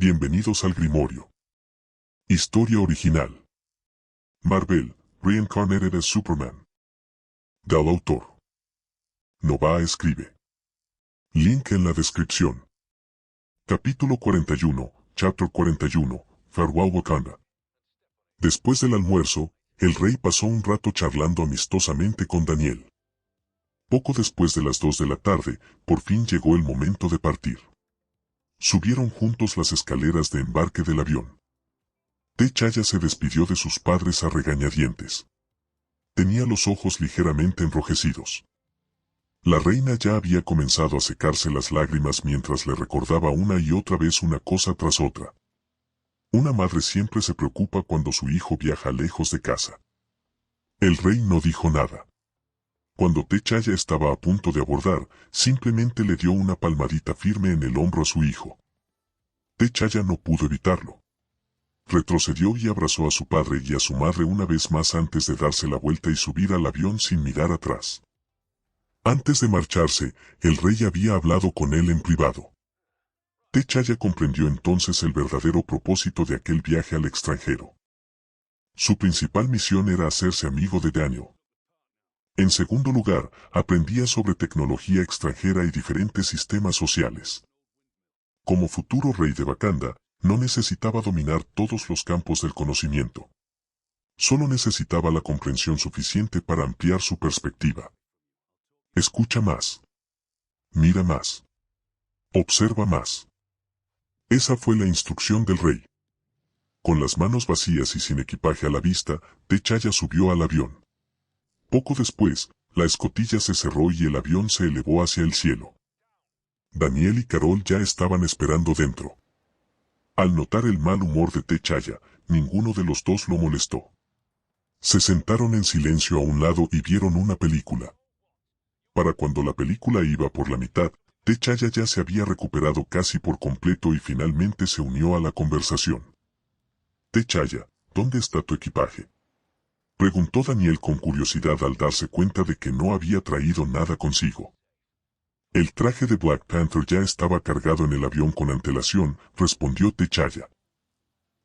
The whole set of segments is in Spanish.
Bienvenidos al Grimorio. Historia original. Marvel, Reincarnated as Superman. Del autor. Nova escribe. Link en la descripción. Capítulo 41, Chapter 41, Farewell Wakanda. Después del almuerzo, el rey pasó un rato charlando amistosamente con Daniel. Poco después de las 2 de la tarde, por fin llegó el momento de partir. Subieron juntos las escaleras de embarque del avión. T'Challa se despidió de sus padres a regañadientes. Tenía los ojos ligeramente enrojecidos. La reina ya había comenzado a secarse las lágrimas mientras le recordaba una y otra vez una cosa tras otra. Una madre siempre se preocupa cuando su hijo viaja lejos de casa. El rey no dijo nada. Cuando T'Challa estaba a punto de abordar, simplemente le dio una palmadita firme en el hombro a su hijo. T'Challa no pudo evitarlo. Retrocedió y abrazó a su padre y a su madre una vez más antes de darse la vuelta y subir al avión sin mirar atrás. Antes de marcharse, el rey había hablado con él en privado. T'Challa comprendió entonces el verdadero propósito de aquel viaje al extranjero. Su principal misión era hacerse amigo de Daniel. En segundo lugar, aprendía sobre tecnología extranjera y diferentes sistemas sociales. Como futuro rey de Wakanda, no necesitaba dominar todos los campos del conocimiento. Solo necesitaba la comprensión suficiente para ampliar su perspectiva. Escucha más. Mira más. Observa más. Esa fue la instrucción del rey. Con las manos vacías y sin equipaje a la vista, T'Challa subió al avión. Poco después, la escotilla se cerró y el avión se elevó hacia el cielo. Daniel y Carol ya estaban esperando dentro. Al notar el mal humor de T'Challa, ninguno de los dos lo molestó. Se sentaron en silencio a un lado y vieron una película. Para cuando la película iba por la mitad, T'Challa ya se había recuperado casi por completo y finalmente se unió a la conversación. T'Challa, ¿dónde está tu equipaje?, preguntó Daniel con curiosidad al darse cuenta de que no había traído nada consigo. El traje de Black Panther ya estaba cargado en el avión con antelación, respondió T'Challa.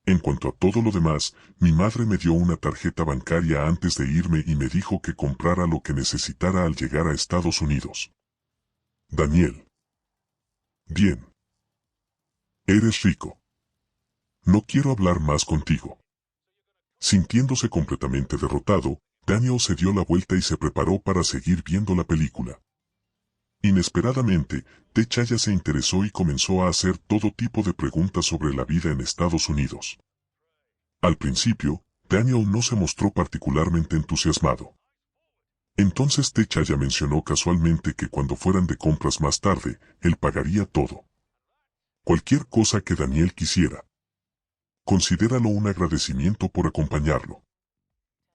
En cuanto a todo lo demás, mi madre me dio una tarjeta bancaria antes de irme y me dijo que comprara lo que necesitara al llegar a Estados Unidos. Daniel. Bien. Eres rico. No quiero hablar más contigo. Sintiéndose completamente derrotado, Daniel se dio la vuelta y se preparó para seguir viendo la película. Inesperadamente, T'Challa se interesó y comenzó a hacer todo tipo de preguntas sobre la vida en Estados Unidos. Al principio, Daniel no se mostró particularmente entusiasmado. Entonces T'Challa mencionó casualmente que cuando fueran de compras más tarde, él pagaría todo. Cualquier cosa que Daniel quisiera. Considéralo un agradecimiento por acompañarlo.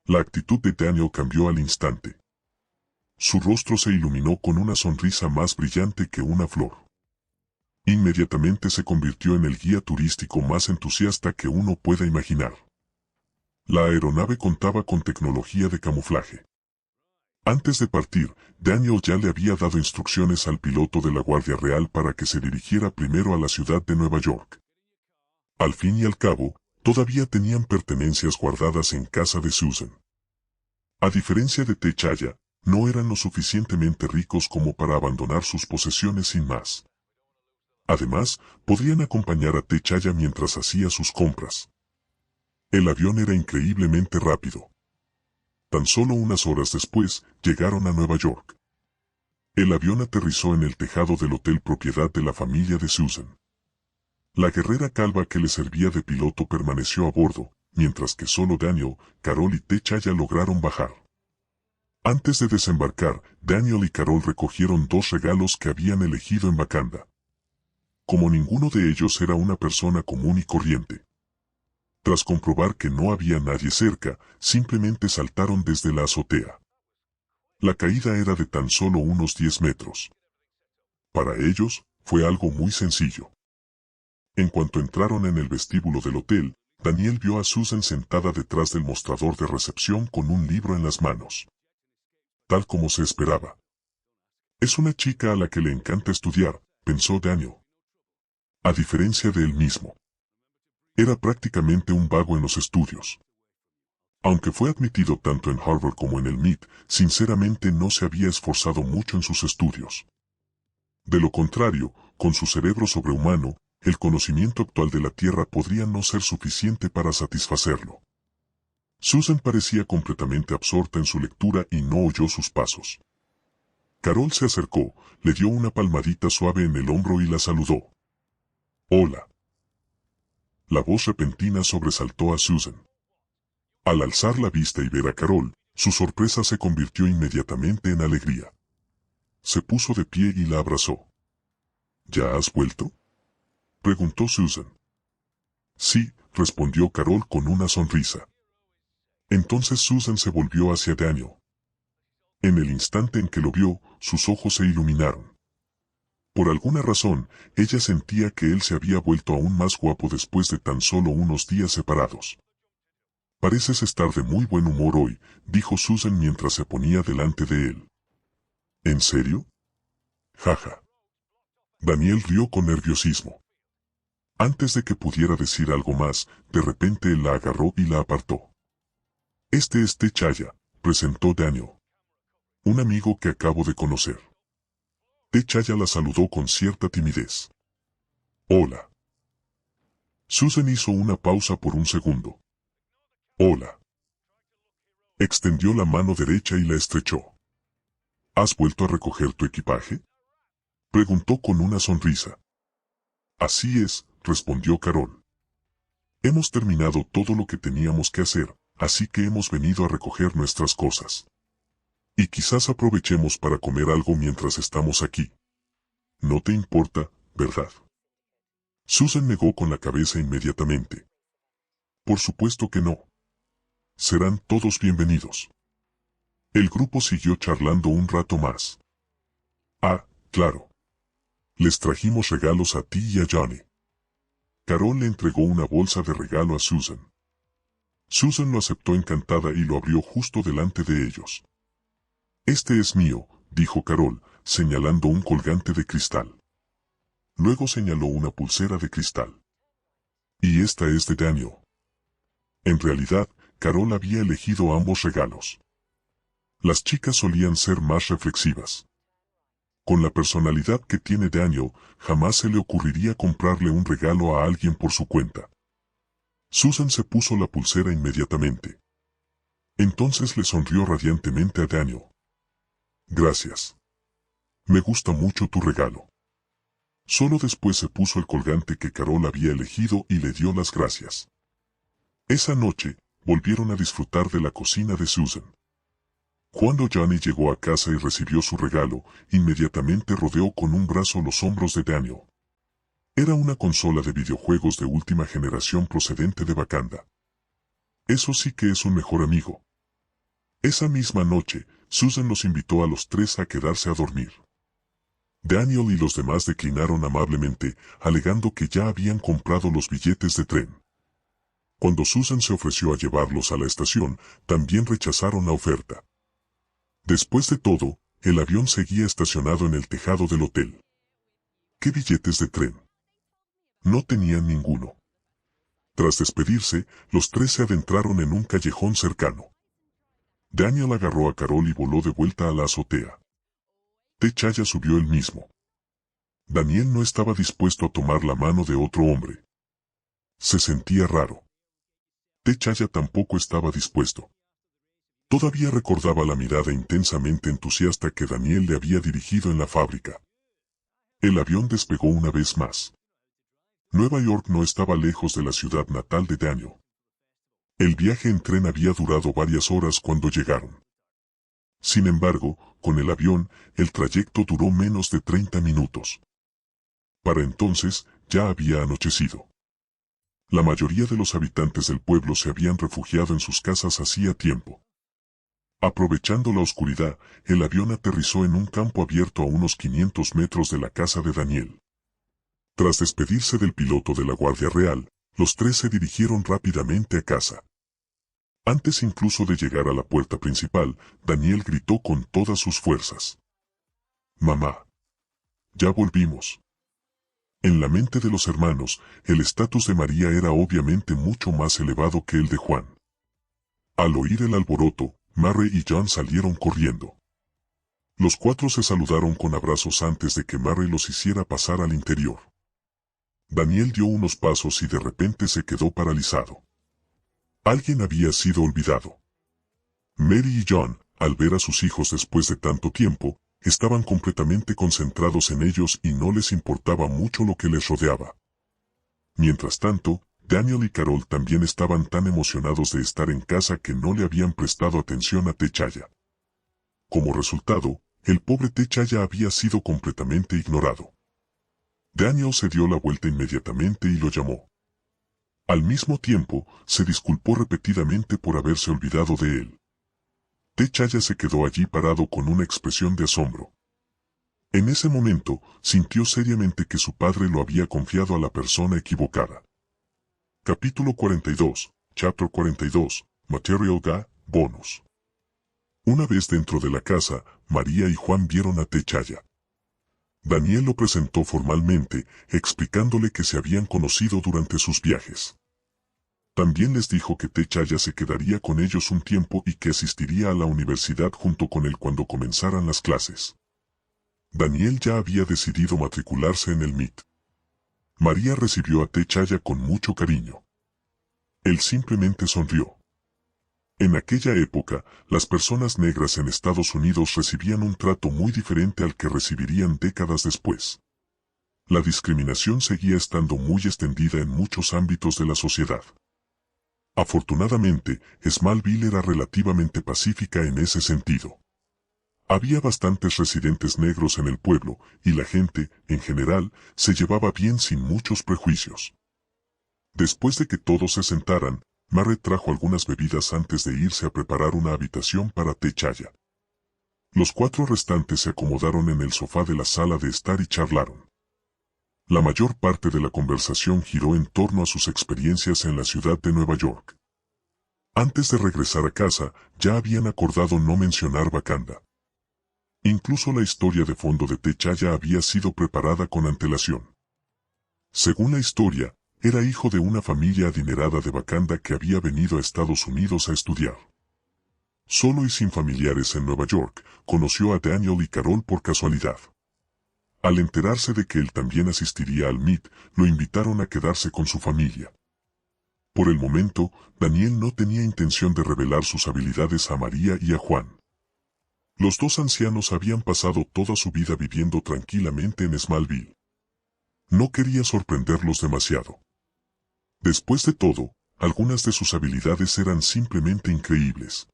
La actitud de Daniel cambió al instante. Su rostro se iluminó con una sonrisa más brillante que una flor. Inmediatamente se convirtió en el guía turístico más entusiasta que uno pueda imaginar. La aeronave contaba con tecnología de camuflaje. Antes de partir, Daniel ya le había dado instrucciones al piloto de la Guardia Real para que se dirigiera primero a la ciudad de Nueva York. Al fin y al cabo, todavía tenían pertenencias guardadas en casa de Susan. A diferencia de T'Challa, no eran lo suficientemente ricos como para abandonar sus posesiones sin más. Además, podrían acompañar a T'Challa mientras hacía sus compras. El avión era increíblemente rápido. Tan solo unas horas después, llegaron a Nueva York. El avión aterrizó en el tejado del hotel propiedad de la familia de Susan. La guerrera calva que le servía de piloto permaneció a bordo, mientras que solo Daniel, Carol y T'Challa lograron bajar. Antes de desembarcar, Daniel y Carol recogieron 2 regalos que habían elegido en Wakanda. Como ninguno de ellos era una persona común y corriente. Tras comprobar que no había nadie cerca, simplemente saltaron desde la azotea. La caída era de tan solo unos 10 metros. Para ellos, fue algo muy sencillo. En cuanto entraron en el vestíbulo del hotel, Daniel vio a Susan sentada detrás del mostrador de recepción con un libro en las manos. Tal como se esperaba. Es una chica a la que le encanta estudiar, pensó Daniel. A diferencia de él mismo. Era prácticamente un vago en los estudios. Aunque fue admitido tanto en Harvard como en el MIT, sinceramente no se había esforzado mucho en sus estudios. De lo contrario, con su cerebro sobrehumano, el conocimiento actual de la Tierra podría no ser suficiente para satisfacerlo. Susan parecía completamente absorta en su lectura y no oyó sus pasos. Carol se acercó, le dio una palmadita suave en el hombro y la saludó. «Hola». La voz repentina sobresaltó a Susan. Al alzar la vista y ver a Carol, su sorpresa se convirtió inmediatamente en alegría. Se puso de pie y la abrazó. «¿Ya has vuelto?», preguntó Susan. «Sí», respondió Carol con una sonrisa. Entonces Susan se volvió hacia Daniel. En el instante en que lo vio, sus ojos se iluminaron. Por alguna razón, ella sentía que él se había vuelto aún más guapo después de tan solo unos días separados. «Pareces estar de muy buen humor hoy», dijo Susan mientras se ponía delante de él. «¿En serio?». «Jaja». Daniel rió con nerviosismo. Antes de que pudiera decir algo más, de repente él la agarró y la apartó. «Este es T'Challa», presentó Daniel. «Un amigo que acabo de conocer». T'Challa la saludó con cierta timidez. «Hola». Susan hizo una pausa por un segundo. «Hola». Extendió la mano derecha y la estrechó. «¿Has vuelto a recoger tu equipaje?», preguntó con una sonrisa. «Así es», respondió Carol. «Hemos terminado todo lo que teníamos que hacer, así que hemos venido a recoger nuestras cosas. Y quizás aprovechemos para comer algo mientras estamos aquí. No te importa, ¿verdad?». Susan negó con la cabeza inmediatamente. «Por supuesto que no. Serán todos bienvenidos». El grupo siguió charlando un rato más. «Ah, claro. Les trajimos regalos a ti y a Johnny». Carol le entregó una bolsa de regalo a Susan. Susan lo aceptó encantada y lo abrió justo delante de ellos. «Este es mío», dijo Carol, señalando un colgante de cristal. Luego señaló una pulsera de cristal. «Y esta es de Daniel». En realidad, Carol había elegido ambos regalos. Las chicas solían ser más reflexivas. Con la personalidad que tiene Daniel, jamás se le ocurriría comprarle un regalo a alguien por su cuenta. Susan se puso la pulsera inmediatamente. Entonces le sonrió radiantemente a Daniel. «Gracias. Me gusta mucho tu regalo». Solo después se puso el colgante que Carol había elegido y le dio las gracias. Esa noche, volvieron a disfrutar de la cocina de Susan. Cuando Johnny llegó a casa y recibió su regalo, inmediatamente rodeó con un brazo los hombros de Daniel. Era una consola de videojuegos de última generación procedente de Wakanda. Eso sí que es un mejor amigo. Esa misma noche, Susan los invitó a los tres a quedarse a dormir. Daniel y los demás declinaron amablemente, alegando que ya habían comprado los billetes de tren. Cuando Susan se ofreció a llevarlos a la estación, también rechazaron la oferta. Después de todo, el avión seguía estacionado en el tejado del hotel. ¿Qué billetes de tren? No tenían ninguno. Tras despedirse, los tres se adentraron en un callejón cercano. Daniel agarró a Carol y voló de vuelta a la azotea. T'Challa subió él mismo. Daniel no estaba dispuesto a tomar la mano de otro hombre. Se sentía raro. T'Challa tampoco estaba dispuesto. Todavía recordaba la mirada intensamente entusiasta que Daniel le había dirigido en la fábrica. El avión despegó una vez más. Nueva York no estaba lejos de la ciudad natal de Daniel. El viaje en tren había durado varias horas cuando llegaron. Sin embargo, con el avión, el trayecto duró menos de 30 minutos. Para entonces, ya había anochecido. La mayoría de los habitantes del pueblo se habían refugiado en sus casas hacía tiempo. Aprovechando la oscuridad, el avión aterrizó en un campo abierto a unos 500 metros de la casa de Daniel. Tras despedirse del piloto de la Guardia Real, los tres se dirigieron rápidamente a casa. Antes incluso de llegar a la puerta principal, Daniel gritó con todas sus fuerzas. «Mamá. Ya volvimos». En la mente de los hermanos, el estatus de María era obviamente mucho más elevado que el de Juan. Al oír el alboroto, Mary y John salieron corriendo. Los cuatro se saludaron con abrazos antes de que Mary los hiciera pasar al interior. Daniel dio unos pasos y de repente se quedó paralizado. Alguien había sido olvidado. Mary y John, al ver a sus hijos después de tanto tiempo, estaban completamente concentrados en ellos y no les importaba mucho lo que les rodeaba. Mientras tanto, Daniel y Carol también estaban tan emocionados de estar en casa que no le habían prestado atención a T'Challa. Como resultado, el pobre T'Challa había sido completamente ignorado. Daniel se dio la vuelta inmediatamente y lo llamó. Al mismo tiempo, se disculpó repetidamente por haberse olvidado de él. T'Challa se quedó allí parado con una expresión de asombro. En ese momento, sintió seriamente que su padre lo había confiado a la persona equivocada. Capítulo 42, Chapter 42, Material Ga, Bonus. Una vez dentro de la casa, María y Juan vieron a T'Challa. Daniel lo presentó formalmente, explicándole que se habían conocido durante sus viajes. También les dijo que T'Challa se quedaría con ellos un tiempo y que asistiría a la universidad junto con él cuando comenzaran las clases. Daniel ya había decidido matricularse en el MIT. María recibió a T'Challa con mucho cariño. Él simplemente sonrió. En aquella época, las personas negras en Estados Unidos recibían un trato muy diferente al que recibirían décadas después. La discriminación seguía estando muy extendida en muchos ámbitos de la sociedad. Afortunadamente, Smallville era relativamente pacífica en ese sentido. Había bastantes residentes negros en el pueblo, y la gente, en general, se llevaba bien sin muchos prejuicios. Después de que todos se sentaran, Mary trajo algunas bebidas antes de irse a preparar una habitación para T'Challa. Los cuatro restantes se acomodaron en el sofá de la sala de estar y charlaron. La mayor parte de la conversación giró en torno a sus experiencias en la ciudad de Nueva York. Antes de regresar a casa, ya habían acordado no mencionar Wakanda. Incluso la historia de fondo de T'Challa había sido preparada con antelación. Según la historia, era hijo de una familia adinerada de Wakanda que había venido a Estados Unidos a estudiar. Solo y sin familiares en Nueva York, conoció a Daniel y Carol por casualidad. Al enterarse de que él también asistiría al MIT, lo invitaron a quedarse con su familia. Por el momento, Daniel no tenía intención de revelar sus habilidades a María y a Juan. Los dos ancianos habían pasado toda su vida viviendo tranquilamente en Smallville. No quería sorprenderlos demasiado. Después de todo, algunas de sus habilidades eran simplemente increíbles.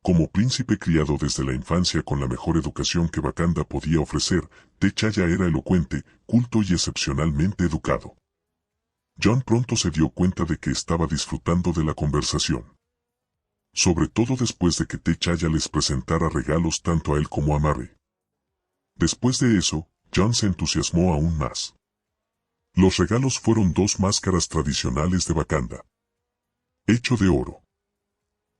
Como príncipe criado desde la infancia con la mejor educación que Wakanda podía ofrecer, T'Challa era elocuente, culto y excepcionalmente educado. John pronto se dio cuenta de que estaba disfrutando de la conversación. Sobre todo después de que T'Challa les presentara regalos tanto a él como a Mary. Después de eso, John se entusiasmó aún más. Los regalos fueron dos máscaras tradicionales de Wakanda, hecho de oro.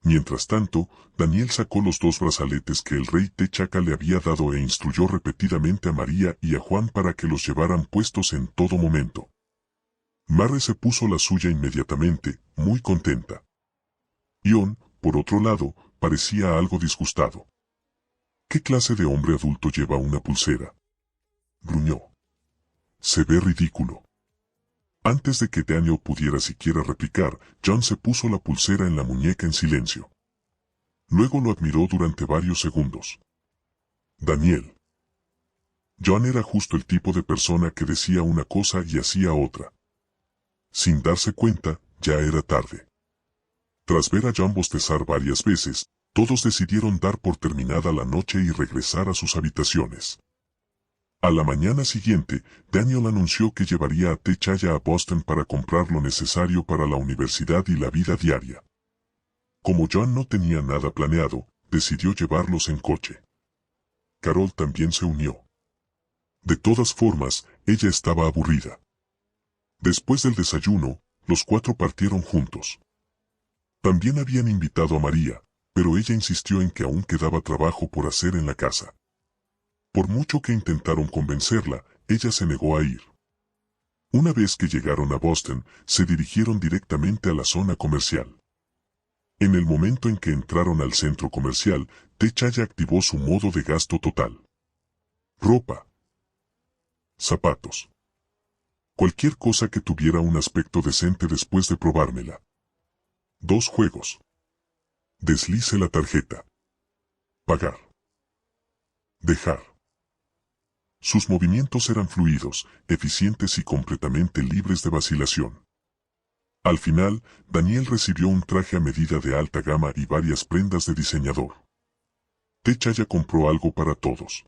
Mientras tanto, Daniel sacó los dos brazaletes que el rey T'Chaka le había dado e instruyó repetidamente a María y a Juan para que los llevaran puestos en todo momento. Mary se puso la suya inmediatamente, muy contenta. John, por otro lado, parecía algo disgustado. ¿Qué clase de hombre adulto lleva una pulsera?, gruñó. Se ve ridículo. Antes de que Daniel pudiera siquiera replicar, John se puso la pulsera en la muñeca en silencio. Luego lo admiró durante varios segundos. Daniel. John era justo el tipo de persona que decía una cosa y hacía otra. Sin darse cuenta, ya era tarde. Tras ver a John bostezar varias veces, todos decidieron dar por terminada la noche y regresar a sus habitaciones. A la mañana siguiente, Daniel anunció que llevaría a T'Challa a Boston para comprar lo necesario para la universidad y la vida diaria. Como John no tenía nada planeado, decidió llevarlos en coche. Carol también se unió. De todas formas, ella estaba aburrida. Después del desayuno, los cuatro partieron juntos. También habían invitado a María, pero ella insistió en que aún quedaba trabajo por hacer en la casa. Por mucho que intentaron convencerla, ella se negó a ir. Una vez que llegaron a Boston, se dirigieron directamente a la zona comercial. En el momento en que entraron al centro comercial, T'Challa activó su modo de gasto total. Ropa. Zapatos. Cualquier cosa que tuviera un aspecto decente después de probármela. 2 juegos. Deslice la tarjeta. Pagar. Dejar. Sus movimientos eran fluidos, eficientes y completamente libres de vacilación. Al final, Daniel recibió un traje a medida de alta gama y varias prendas de diseñador. T'Challa compró algo para todos.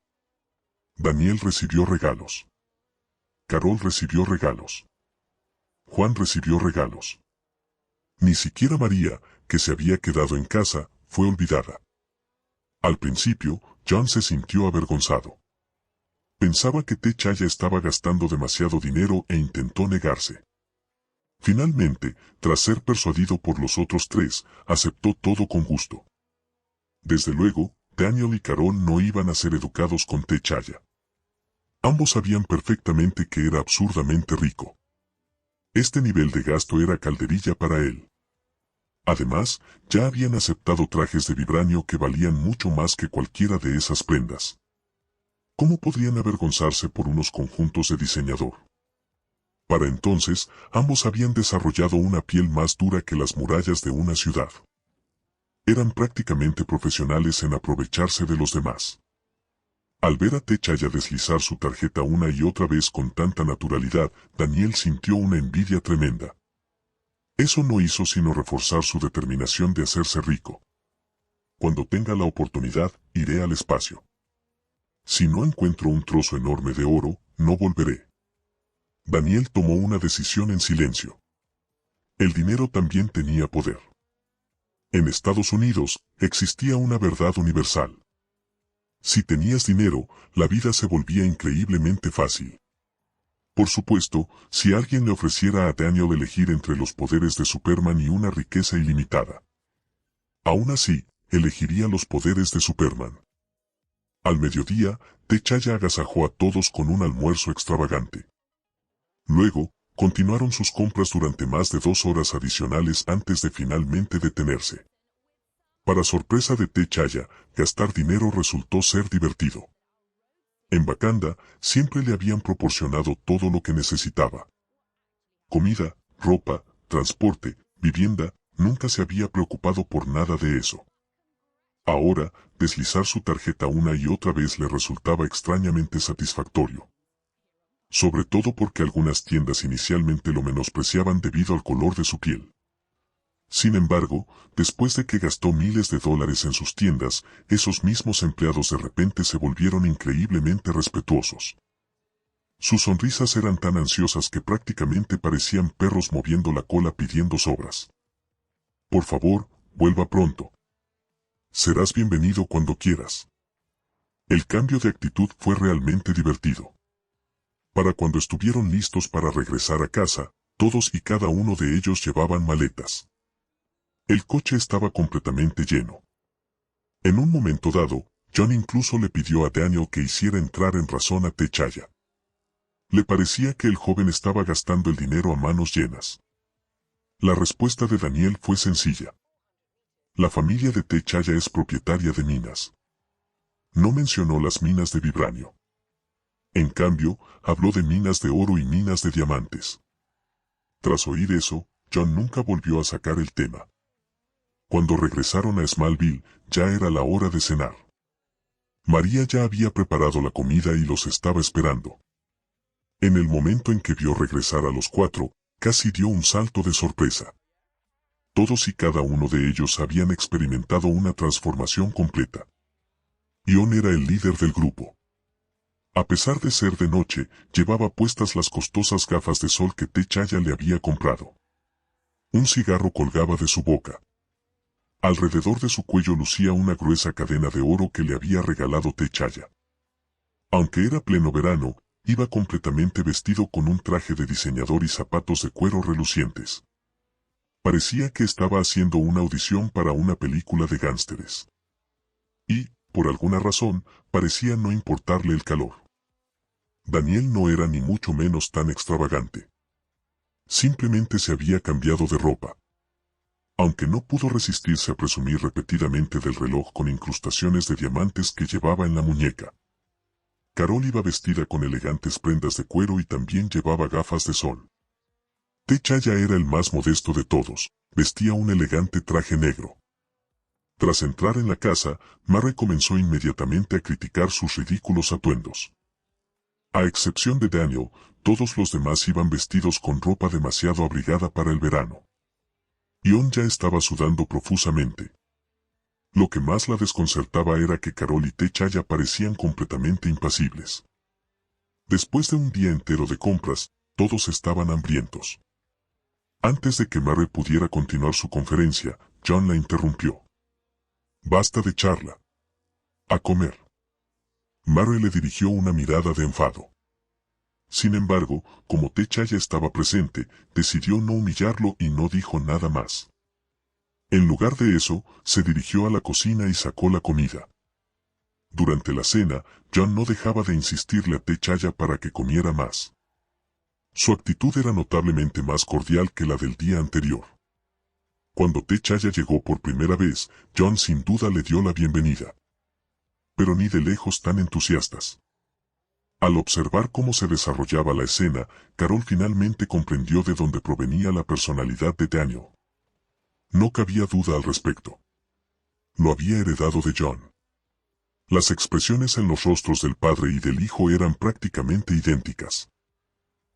Daniel recibió regalos. Carol recibió regalos. Juan recibió regalos. Ni siquiera María, que se había quedado en casa, fue olvidada. Al principio, John se sintió avergonzado. Pensaba que T'Challa estaba gastando demasiado dinero e intentó negarse. Finalmente, tras ser persuadido por los otros 3, aceptó todo con gusto. Desde luego, Daniel y Carol no iban a ser educados con T'Challa. Ambos sabían perfectamente que era absurdamente rico. Este nivel de gasto era calderilla para él. Además, ya habían aceptado trajes de vibranio que valían mucho más que cualquiera de esas prendas. ¿Cómo podrían avergonzarse por unos conjuntos de diseñador? Para entonces, ambos habían desarrollado una piel más dura que las murallas de una ciudad. Eran prácticamente profesionales en aprovecharse de los demás. Al ver a T'Challa deslizar su tarjeta una y otra vez con tanta naturalidad, Daniel sintió una envidia tremenda. Eso no hizo sino reforzar su determinación de hacerse rico. Cuando tenga la oportunidad, iré al espacio. Si no encuentro un trozo enorme de oro, no volveré. Daniel tomó una decisión en silencio. El dinero también tenía poder. En Estados Unidos, existía una verdad universal. Si tenías dinero, la vida se volvía increíblemente fácil. Por supuesto, si alguien le ofreciera a Daniel elegir entre los poderes de Superman y una riqueza ilimitada. Aún así, elegiría los poderes de Superman. Al mediodía, T'Challa agasajó a todos con un almuerzo extravagante. Luego, continuaron sus compras durante más de 2 horas adicionales antes de finalmente detenerse. Para sorpresa de T'Challa, gastar dinero resultó ser divertido. En Wakanda, siempre le habían proporcionado todo lo que necesitaba. Comida, ropa, transporte, vivienda, nunca se había preocupado por nada de eso. Ahora, deslizar su tarjeta una y otra vez le resultaba extrañamente satisfactorio. Sobre todo porque algunas tiendas inicialmente lo menospreciaban debido al color de su piel. Sin embargo, después de que gastó miles de dólares en sus tiendas, esos mismos empleados de repente se volvieron increíblemente respetuosos. Sus sonrisas eran tan ansiosas que prácticamente parecían perros moviendo la cola pidiendo sobras. Por favor, vuelva pronto. Serás bienvenido cuando quieras. El cambio de actitud fue realmente divertido. Para cuando estuvieron listos para regresar a casa, todos y cada uno de ellos llevaban maletas. El coche estaba completamente lleno. En un momento dado, John incluso le pidió a Daniel que hiciera entrar en razón a T'Challa. Le parecía que el joven estaba gastando el dinero a manos llenas. La respuesta de Daniel fue sencilla. La familia de T'Challa es propietaria de minas. No mencionó las minas de vibranio. En cambio, habló de minas de oro y minas de diamantes. Tras oír eso, John nunca volvió a sacar el tema. Cuando regresaron a Smallville, ya era la hora de cenar. María ya había preparado la comida y los estaba esperando. En el momento en que vio regresar a los 4, casi dio un salto de sorpresa. Todos y cada uno de ellos habían experimentado una transformación completa. Ion era el líder del grupo. A pesar de ser de noche, llevaba puestas las costosas gafas de sol que T'Challa le había comprado. Un cigarro colgaba de su boca. Alrededor de su cuello lucía una gruesa cadena de oro que le había regalado T'Challa. Aunque era pleno verano, iba completamente vestido con un traje de diseñador y zapatos de cuero relucientes. Parecía que estaba haciendo una audición para una película de gánsteres. Y, por alguna razón, parecía no importarle el calor. Daniel no era ni mucho menos tan extravagante. Simplemente se había cambiado de ropa. Aunque no pudo resistirse a presumir repetidamente del reloj con incrustaciones de diamantes que llevaba en la muñeca. Carol iba vestida con elegantes prendas de cuero y también llevaba gafas de sol. T'Challa era el más modesto de todos, vestía un elegante traje negro. Tras entrar en la casa, Mary comenzó inmediatamente a criticar sus ridículos atuendos. A excepción de Daniel, todos los demás iban vestidos con ropa demasiado abrigada para el verano. Ion ya estaba sudando profusamente. Lo que más la desconcertaba era que Carol y T'Challa parecían completamente impasibles. Después de un día entero de compras, todos estaban hambrientos. Antes de que Mary pudiera continuar su conferencia, John la interrumpió. «Basta de charla. A comer». Mary le dirigió una mirada de enfado. Sin embargo, como T'Challa estaba presente, decidió no humillarlo y no dijo nada más. En lugar de eso, se dirigió a la cocina y sacó la comida. Durante la cena, John no dejaba de insistirle a T'Challa para que comiera más. Su actitud era notablemente más cordial que la del día anterior. Cuando T'Challa llegó por primera vez, John sin duda le dio la bienvenida. Pero ni de lejos tan entusiastas. Al observar cómo se desarrollaba la escena, Carol finalmente comprendió de dónde provenía la personalidad de Daniel. No cabía duda al respecto. Lo había heredado de John. Las expresiones en los rostros del padre y del hijo eran prácticamente idénticas.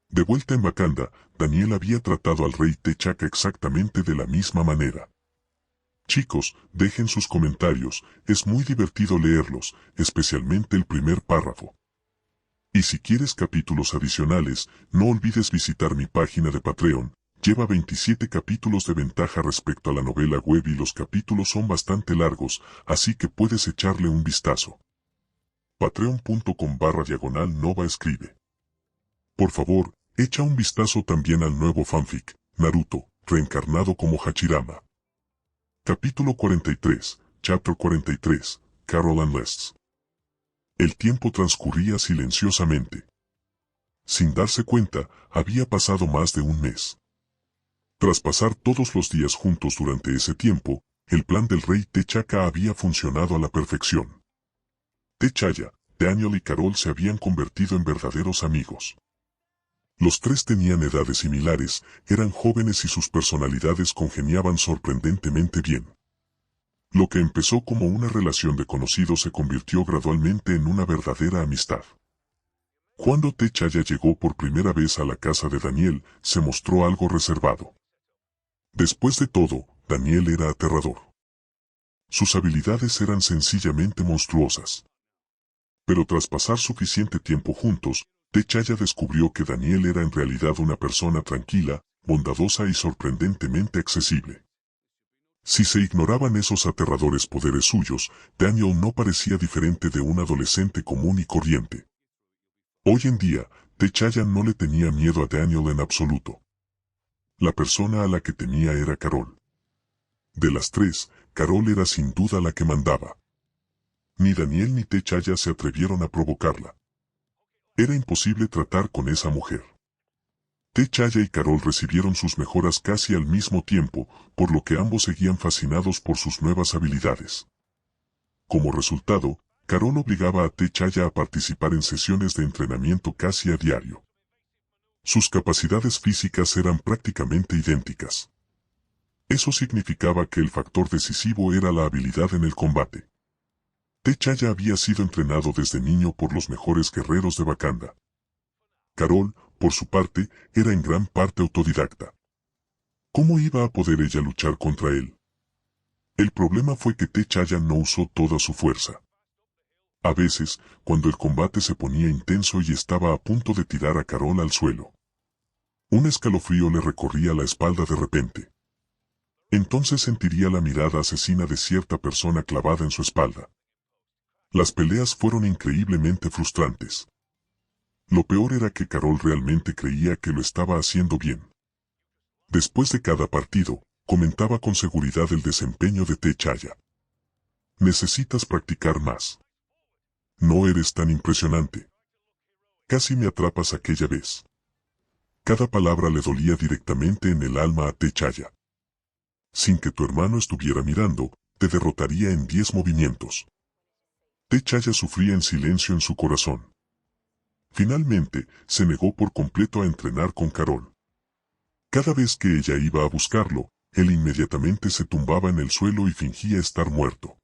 De vuelta en Wakanda, Daniel había tratado al rey T'Chaka exactamente de la misma manera. Chicos, dejen sus comentarios, es muy divertido leerlos, especialmente el primer párrafo. Y si quieres capítulos adicionales, no olvides visitar mi página de Patreon, lleva 27 capítulos de ventaja respecto a la novela web y los capítulos son bastante largos, así que puedes echarle un vistazo. Patreon.com/Nova escribe. Por favor, echa un vistazo también al nuevo fanfic, Naruto, reencarnado como Hachirama. Capítulo 43, Chapter 43, Carol and Les. El tiempo transcurría silenciosamente. Sin darse cuenta, había pasado más de un mes. Tras pasar todos los días juntos durante ese tiempo, el plan del rey T'Chaka había funcionado a la perfección. T'Challa, Daniel y Carol se habían convertido en verdaderos amigos. Los tres tenían edades similares, eran jóvenes y sus personalidades congeniaban sorprendentemente bien. Lo que empezó como una relación de conocidos se convirtió gradualmente en una verdadera amistad. Cuando T'Challa llegó por primera vez a la casa de Daniel, se mostró algo reservado. Después de todo, Daniel era aterrador. Sus habilidades eran sencillamente monstruosas. Pero tras pasar suficiente tiempo juntos, T'Challa descubrió que Daniel era en realidad una persona tranquila, bondadosa y sorprendentemente accesible. Si se ignoraban esos aterradores poderes suyos, Daniel no parecía diferente de un adolescente común y corriente. Hoy en día, T'Challa no le tenía miedo a Daniel en absoluto. La persona a la que temía era Carol. De las tres, Carol era sin duda la que mandaba. Ni Daniel ni T'Challa se atrevieron a provocarla. Era imposible tratar con esa mujer. T'Challa y Carol recibieron sus mejoras casi al mismo tiempo, por lo que ambos seguían fascinados por sus nuevas habilidades. Como resultado, Carol obligaba a T'Challa a participar en sesiones de entrenamiento casi a diario. Sus capacidades físicas eran prácticamente idénticas. Eso significaba que el factor decisivo era la habilidad en el combate. T'Challa había sido entrenado desde niño por los mejores guerreros de Wakanda. Carol, por su parte, era en gran parte autodidacta. ¿Cómo iba a poder ella luchar contra él? El problema fue que T'Challa no usó toda su fuerza. A veces, cuando el combate se ponía intenso y estaba a punto de tirar a Carol al suelo, un escalofrío le recorría la espalda de repente. Entonces sentiría la mirada asesina de cierta persona clavada en su espalda. Las peleas fueron increíblemente frustrantes. Lo peor era que Carol realmente creía que lo estaba haciendo bien. Después de cada partido, comentaba con seguridad el desempeño de T'Challa. Necesitas practicar más. No eres tan impresionante. Casi me atrapas aquella vez. Cada palabra le dolía directamente en el alma a T'Challa. Sin que tu hermano estuviera mirando, te derrotaría en 10 movimientos. T'Challa sufría en silencio en su corazón. Finalmente, se negó por completo a entrenar con Carol. Cada vez que ella iba a buscarlo, él inmediatamente se tumbaba en el suelo y fingía estar muerto.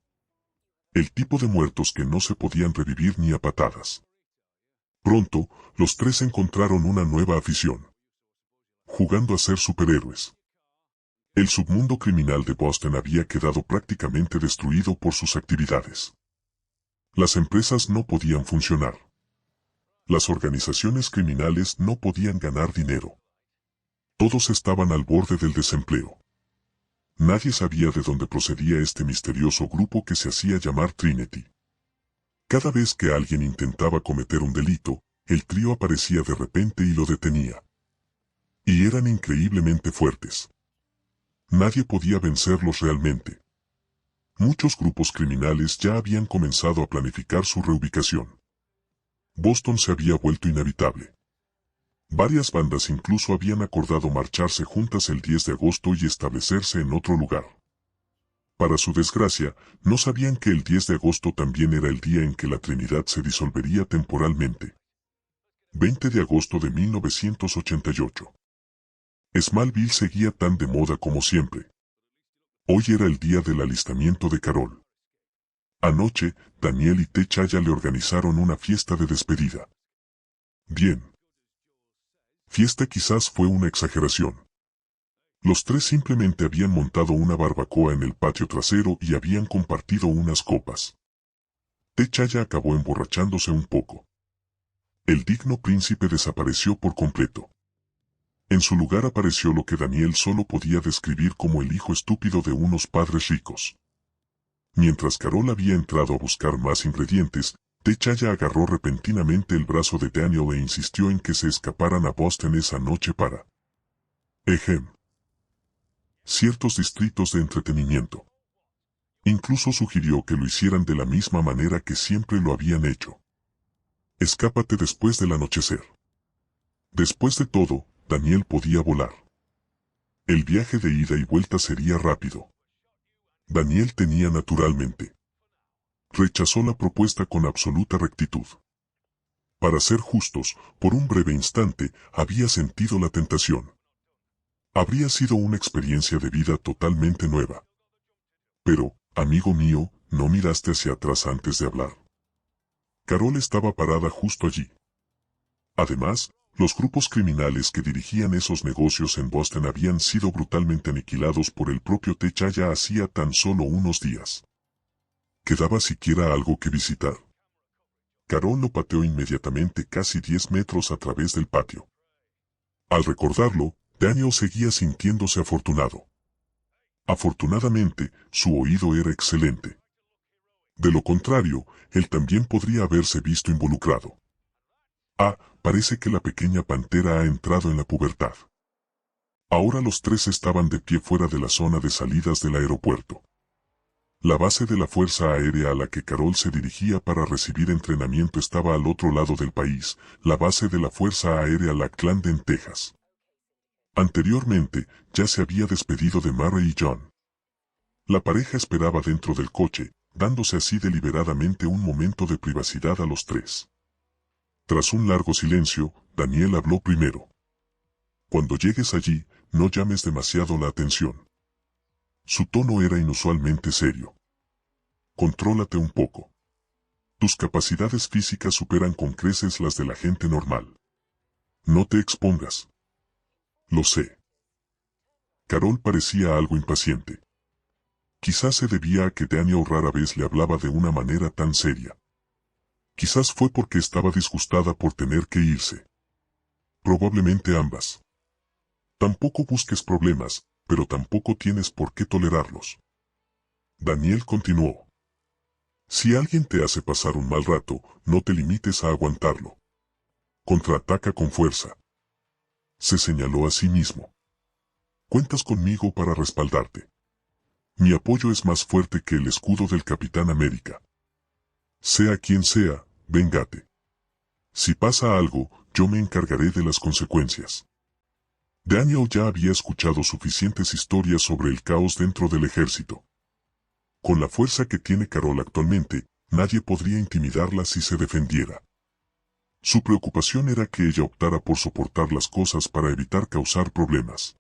El tipo de muertos que no se podían revivir ni a patadas. Pronto, los tres encontraron una nueva afición. Jugando a ser superhéroes. El submundo criminal de Boston había quedado prácticamente destruido por sus actividades. Las empresas no podían funcionar. Las organizaciones criminales no podían ganar dinero. Todos estaban al borde del desempleo. Nadie sabía de dónde procedía este misterioso grupo que se hacía llamar Trinity. Cada vez que alguien intentaba cometer un delito, el trío aparecía de repente y lo detenía. Y eran increíblemente fuertes. Nadie podía vencerlos realmente. Muchos grupos criminales ya habían comenzado a planificar su reubicación. Boston se había vuelto inhabitable. Varias bandas incluso habían acordado marcharse juntas el 10 de agosto y establecerse en otro lugar. Para su desgracia, no sabían que el 10 de agosto también era el día en que la Trinidad se disolvería temporalmente. 20 de agosto de 1988. Smallville seguía tan de moda como siempre. Hoy era el día del alistamiento de Carol. Anoche, Daniel y T'Challa le organizaron una fiesta de despedida. Bien. Fiesta quizás fue una exageración. Los tres simplemente habían montado una barbacoa en el patio trasero y habían compartido unas copas. T'Challa acabó emborrachándose un poco. El digno príncipe desapareció por completo. En su lugar apareció lo que Daniel solo podía describir como el hijo estúpido de unos padres ricos. Mientras Carol había entrado a buscar más ingredientes, T'Challa agarró repentinamente el brazo de Daniel e insistió en que se escaparan a Boston esa noche para ciertos distritos de entretenimiento. Incluso sugirió que lo hicieran de la misma manera que siempre lo habían hecho. Escápate después del anochecer. Después de todo, Daniel podía volar. El viaje de ida y vuelta sería rápido. Daniel tenía naturalmente. Rechazó la propuesta con absoluta rectitud. Para ser justos, por un breve instante, había sentido la tentación. Habría sido una experiencia de vida totalmente nueva. Pero, amigo mío, no miraste hacia atrás antes de hablar. Carol estaba parada justo allí. Además, los grupos criminales que dirigían esos negocios en Boston habían sido brutalmente aniquilados por el propio T'Challa hacía tan solo unos días. ¿Quedaba siquiera algo que visitar? Carol lo pateó inmediatamente casi 10 metros a través del patio. Al recordarlo, Daniel seguía sintiéndose afortunado. Afortunadamente, su oído era excelente. De lo contrario, él también podría haberse visto involucrado. Parece que la pequeña pantera ha entrado en la pubertad. Ahora los tres estaban de pie fuera de la zona de salidas del aeropuerto. La base de la Fuerza Aérea a la que Carol se dirigía para recibir entrenamiento estaba al otro lado del país, la base de la Fuerza Aérea Lackland en Texas. Anteriormente, ya se había despedido de Mary y John. La pareja esperaba dentro del coche, dándose así deliberadamente un momento de privacidad a los tres. Tras un largo silencio, Daniel habló primero. Cuando llegues allí, no llames demasiado la atención. Su tono era inusualmente serio. Contrólate un poco. Tus capacidades físicas superan con creces las de la gente normal. No te expongas. Lo sé. Carol parecía algo impaciente. Quizás se debía a que Daniel rara vez le hablaba de una manera tan seria. Quizás fue porque estaba disgustada por tener que irse. Probablemente ambas. Tampoco busques problemas, pero tampoco tienes por qué tolerarlos. Daniel continuó. Si alguien te hace pasar un mal rato, no te limites a aguantarlo. Contraataca con fuerza. Se señaló a sí mismo. Cuentas conmigo para respaldarte. Mi apoyo es más fuerte que el escudo del Capitán América. Sea quien sea, véngate. Si pasa algo, yo me encargaré de las consecuencias. Daniel ya había escuchado suficientes historias sobre el caos dentro del ejército. Con la fuerza que tiene Carol actualmente, nadie podría intimidarla si se defendiera. Su preocupación era que ella optara por soportar las cosas para evitar causar problemas.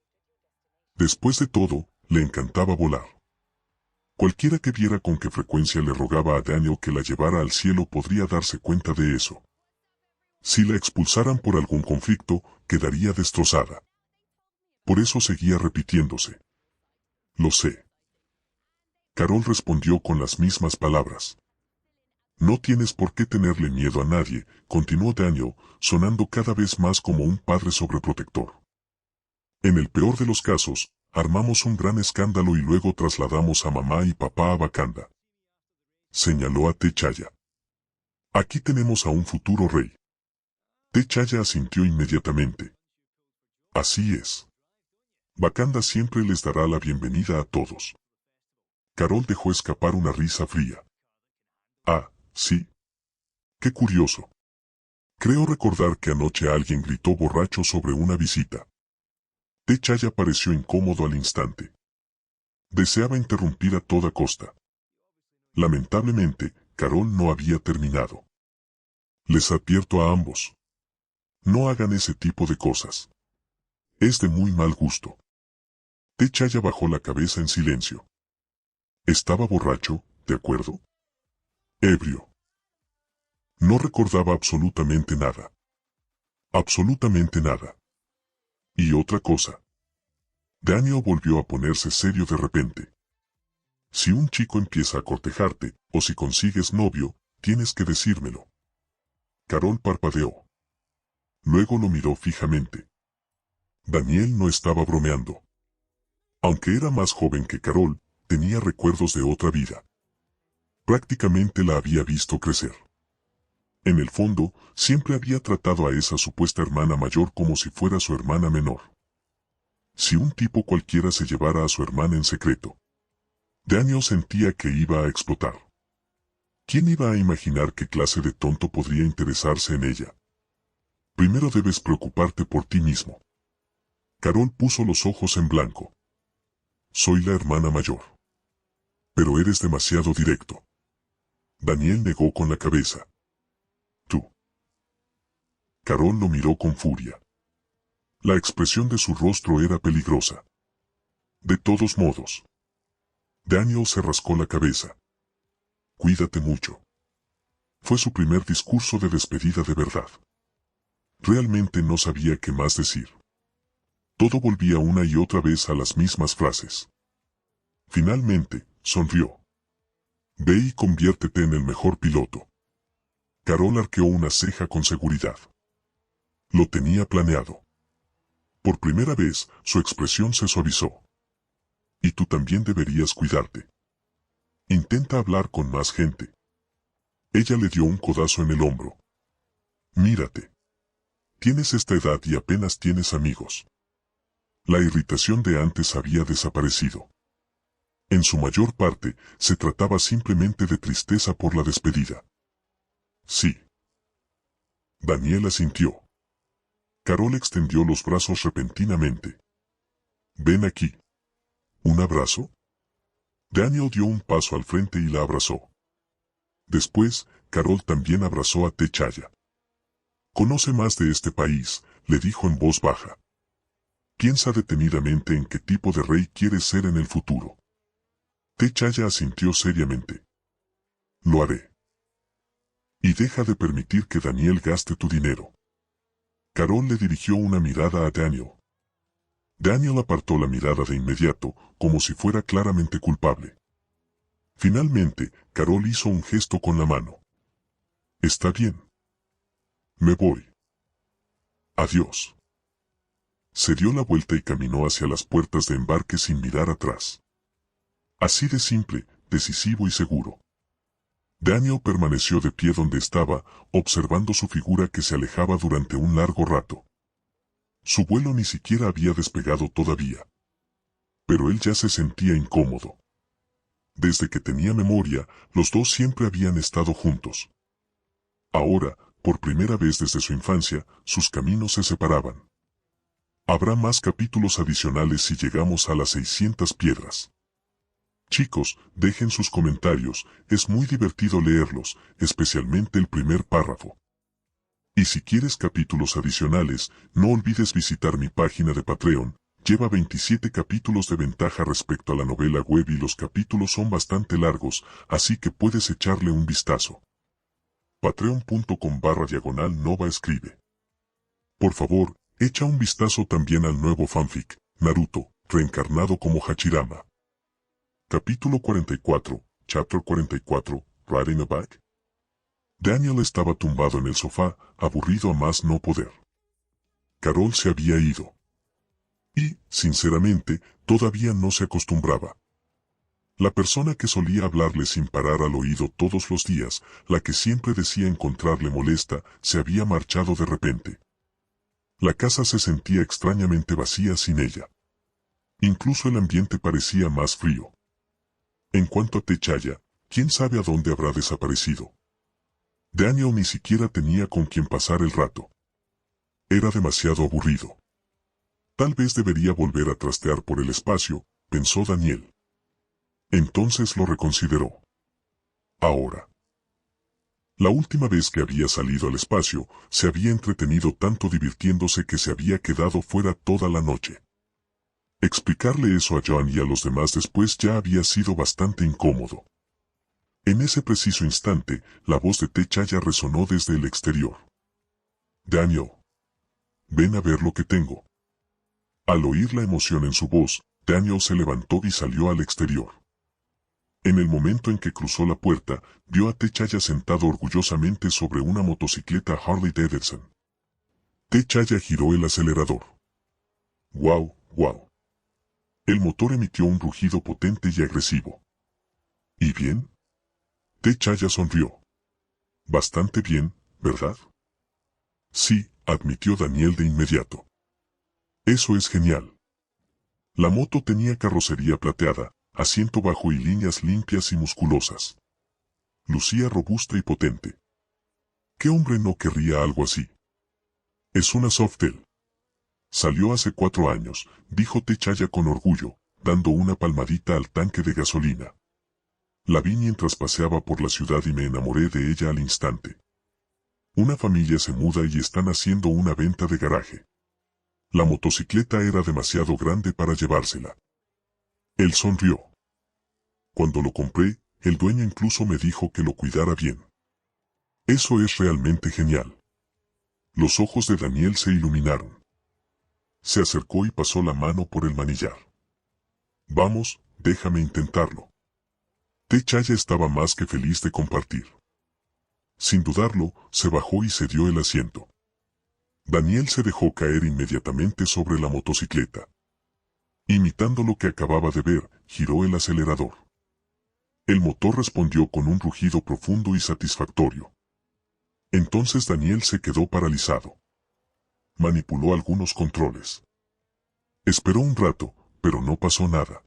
Después de todo, le encantaba volar. Cualquiera que viera con qué frecuencia le rogaba a Daniel que la llevara al cielo podría darse cuenta de eso. Si la expulsaran por algún conflicto, quedaría destrozada. Por eso seguía repitiéndose. Lo sé. Carol respondió con las mismas palabras. No tienes por qué tenerle miedo a nadie, continuó Daniel, sonando cada vez más como un padre sobreprotector. En el peor de los casos, armamos un gran escándalo y luego trasladamos a mamá y papá a Wakanda. Señaló a T'Challa. Aquí tenemos a un futuro rey. T'Challa asintió inmediatamente. Así es. Wakanda siempre les dará la bienvenida a todos. Carol dejó escapar una risa fría. Ah, sí. Qué curioso. Creo recordar que anoche alguien gritó borracho sobre una visita. T'Challa pareció incómodo al instante. Deseaba interrumpir a toda costa. Lamentablemente, Carol no había terminado. Les advierto a ambos. No hagan ese tipo de cosas. Es de muy mal gusto. T'Challa bajó la cabeza en silencio. Estaba borracho, ¿de acuerdo? Ebrio. No recordaba absolutamente nada. Absolutamente nada. Y otra cosa. Daniel volvió a ponerse serio de repente. Si un chico empieza a cortejarte, o si consigues novio, tienes que decírmelo. Carol parpadeó. Luego lo miró fijamente. Daniel no estaba bromeando. Aunque era más joven que Carol, tenía recuerdos de otra vida. Prácticamente la había visto crecer. En el fondo, siempre había tratado a esa supuesta hermana mayor como si fuera su hermana menor. Si un tipo cualquiera se llevara a su hermana en secreto, Daniel sentía que iba a explotar. ¿Quién iba a imaginar qué clase de tonto podría interesarse en ella? Primero debes preocuparte por ti mismo. Carol puso los ojos en blanco. Soy la hermana mayor. Pero eres demasiado directo. Daniel negó con la cabeza. Tú. Carol lo miró con furia. La expresión de su rostro era peligrosa. De todos modos. Daniel se rascó la cabeza. Cuídate mucho. Fue su primer discurso de despedida de verdad. Realmente no sabía qué más decir. Todo volvía una y otra vez a las mismas frases. Finalmente, sonrió. Ve y conviértete en el mejor piloto. Carol arqueó una ceja con seguridad. Lo tenía planeado. Por primera vez, su expresión se suavizó. Y tú también deberías cuidarte. Intenta hablar con más gente. Ella le dio un codazo en el hombro. Mírate. Tienes esta edad y apenas tienes amigos. La irritación de antes había desaparecido. En su mayor parte, se trataba simplemente de tristeza por la despedida. Sí. Daniel asintió. Carol extendió los brazos repentinamente. Ven aquí. ¿Un abrazo? Daniel dio un paso al frente y la abrazó. Después, Carol también abrazó a T'Challa. Conoce más de este país, le dijo en voz baja. Piensa detenidamente en qué tipo de rey quieres ser en el futuro. T'Challa asintió seriamente. Lo haré. Y deja de permitir que Daniel gaste tu dinero. Carol le dirigió una mirada a Daniel. Daniel apartó la mirada de inmediato, como si fuera claramente culpable. Finalmente, Carol hizo un gesto con la mano. Está bien. Me voy. Adiós. Se dio la vuelta y caminó hacia las puertas de embarque sin mirar atrás. Así de simple, decisivo y seguro. Daniel permaneció de pie donde estaba, observando su figura que se alejaba durante un largo rato. Su vuelo ni siquiera había despegado todavía. Pero él ya se sentía incómodo. Desde que tenía memoria, los dos siempre habían estado juntos. Ahora, por primera vez desde su infancia, sus caminos se separaban. Habrá más capítulos adicionales si llegamos a las 600 piedras. Chicos, dejen sus comentarios, es muy divertido leerlos, especialmente el primer párrafo. Y si quieres capítulos adicionales, no olvides visitar mi página de Patreon, lleva 27 capítulos de ventaja respecto a la novela web y los capítulos son bastante largos, así que puedes echarle un vistazo. Patreon.com/Nova escribe. Por favor, echa un vistazo también al nuevo fanfic, Naruto, reencarnado como Hachirama. Capítulo 44, Chapter 44, Riding a Bike. Daniel estaba tumbado en el sofá, aburrido a más no poder. Carol se había ido. Y, sinceramente, todavía no se acostumbraba. La persona que solía hablarle sin parar al oído todos los días, la que siempre decía encontrarle molesta, se había marchado de repente. La casa se sentía extrañamente vacía sin ella. Incluso el ambiente parecía más frío. En cuanto a T'Challa, quién sabe a dónde habrá desaparecido. Daniel ni siquiera tenía con quien pasar el rato. Era demasiado aburrido. Tal vez debería volver a trastear por el espacio, pensó Daniel. Entonces lo reconsideró. Ahora. La última vez que había salido al espacio, se había entretenido tanto divirtiéndose que se había quedado fuera toda la noche. Explicarle eso a John y a los demás después ya había sido bastante incómodo. En ese preciso instante, la voz de T'Challa resonó desde el exterior. Daniel. Ven a ver lo que tengo. Al oír la emoción en su voz, Daniel se levantó y salió al exterior. En el momento en que cruzó la puerta, vio a T'Challa sentado orgullosamente sobre una motocicleta Harley Davidson. T'Challa giró el acelerador. ¡Guau, guau! El motor emitió un rugido potente y agresivo. ¿Y bien? T'Challa sonrió. Bastante bien, ¿verdad? Sí, admitió Daniel de inmediato. Eso es genial. La moto tenía carrocería plateada, asiento bajo y líneas limpias y musculosas. Lucía robusta y potente. ¿Qué hombre no querría algo así? Es una Softail. Salió hace 4 años, dijo T'Challa con orgullo, dando una palmadita al tanque de gasolina. La vi mientras paseaba por la ciudad y me enamoré de ella al instante. Una familia se muda y están haciendo una venta de garaje. La motocicleta era demasiado grande para llevársela. Él sonrió. Cuando lo compré, el dueño incluso me dijo que lo cuidara bien. Eso es realmente genial. Los ojos de Daniel se iluminaron. Se acercó y pasó la mano por el manillar. Vamos, déjame intentarlo. T'Challa estaba más que feliz de compartir. Sin dudarlo, se bajó y cedió el asiento. Daniel se dejó caer inmediatamente sobre la motocicleta. Imitando lo que acababa de ver, giró el acelerador. El motor respondió con un rugido profundo y satisfactorio. Entonces Daniel se quedó paralizado. Manipuló algunos controles. Esperó un rato, pero no pasó nada.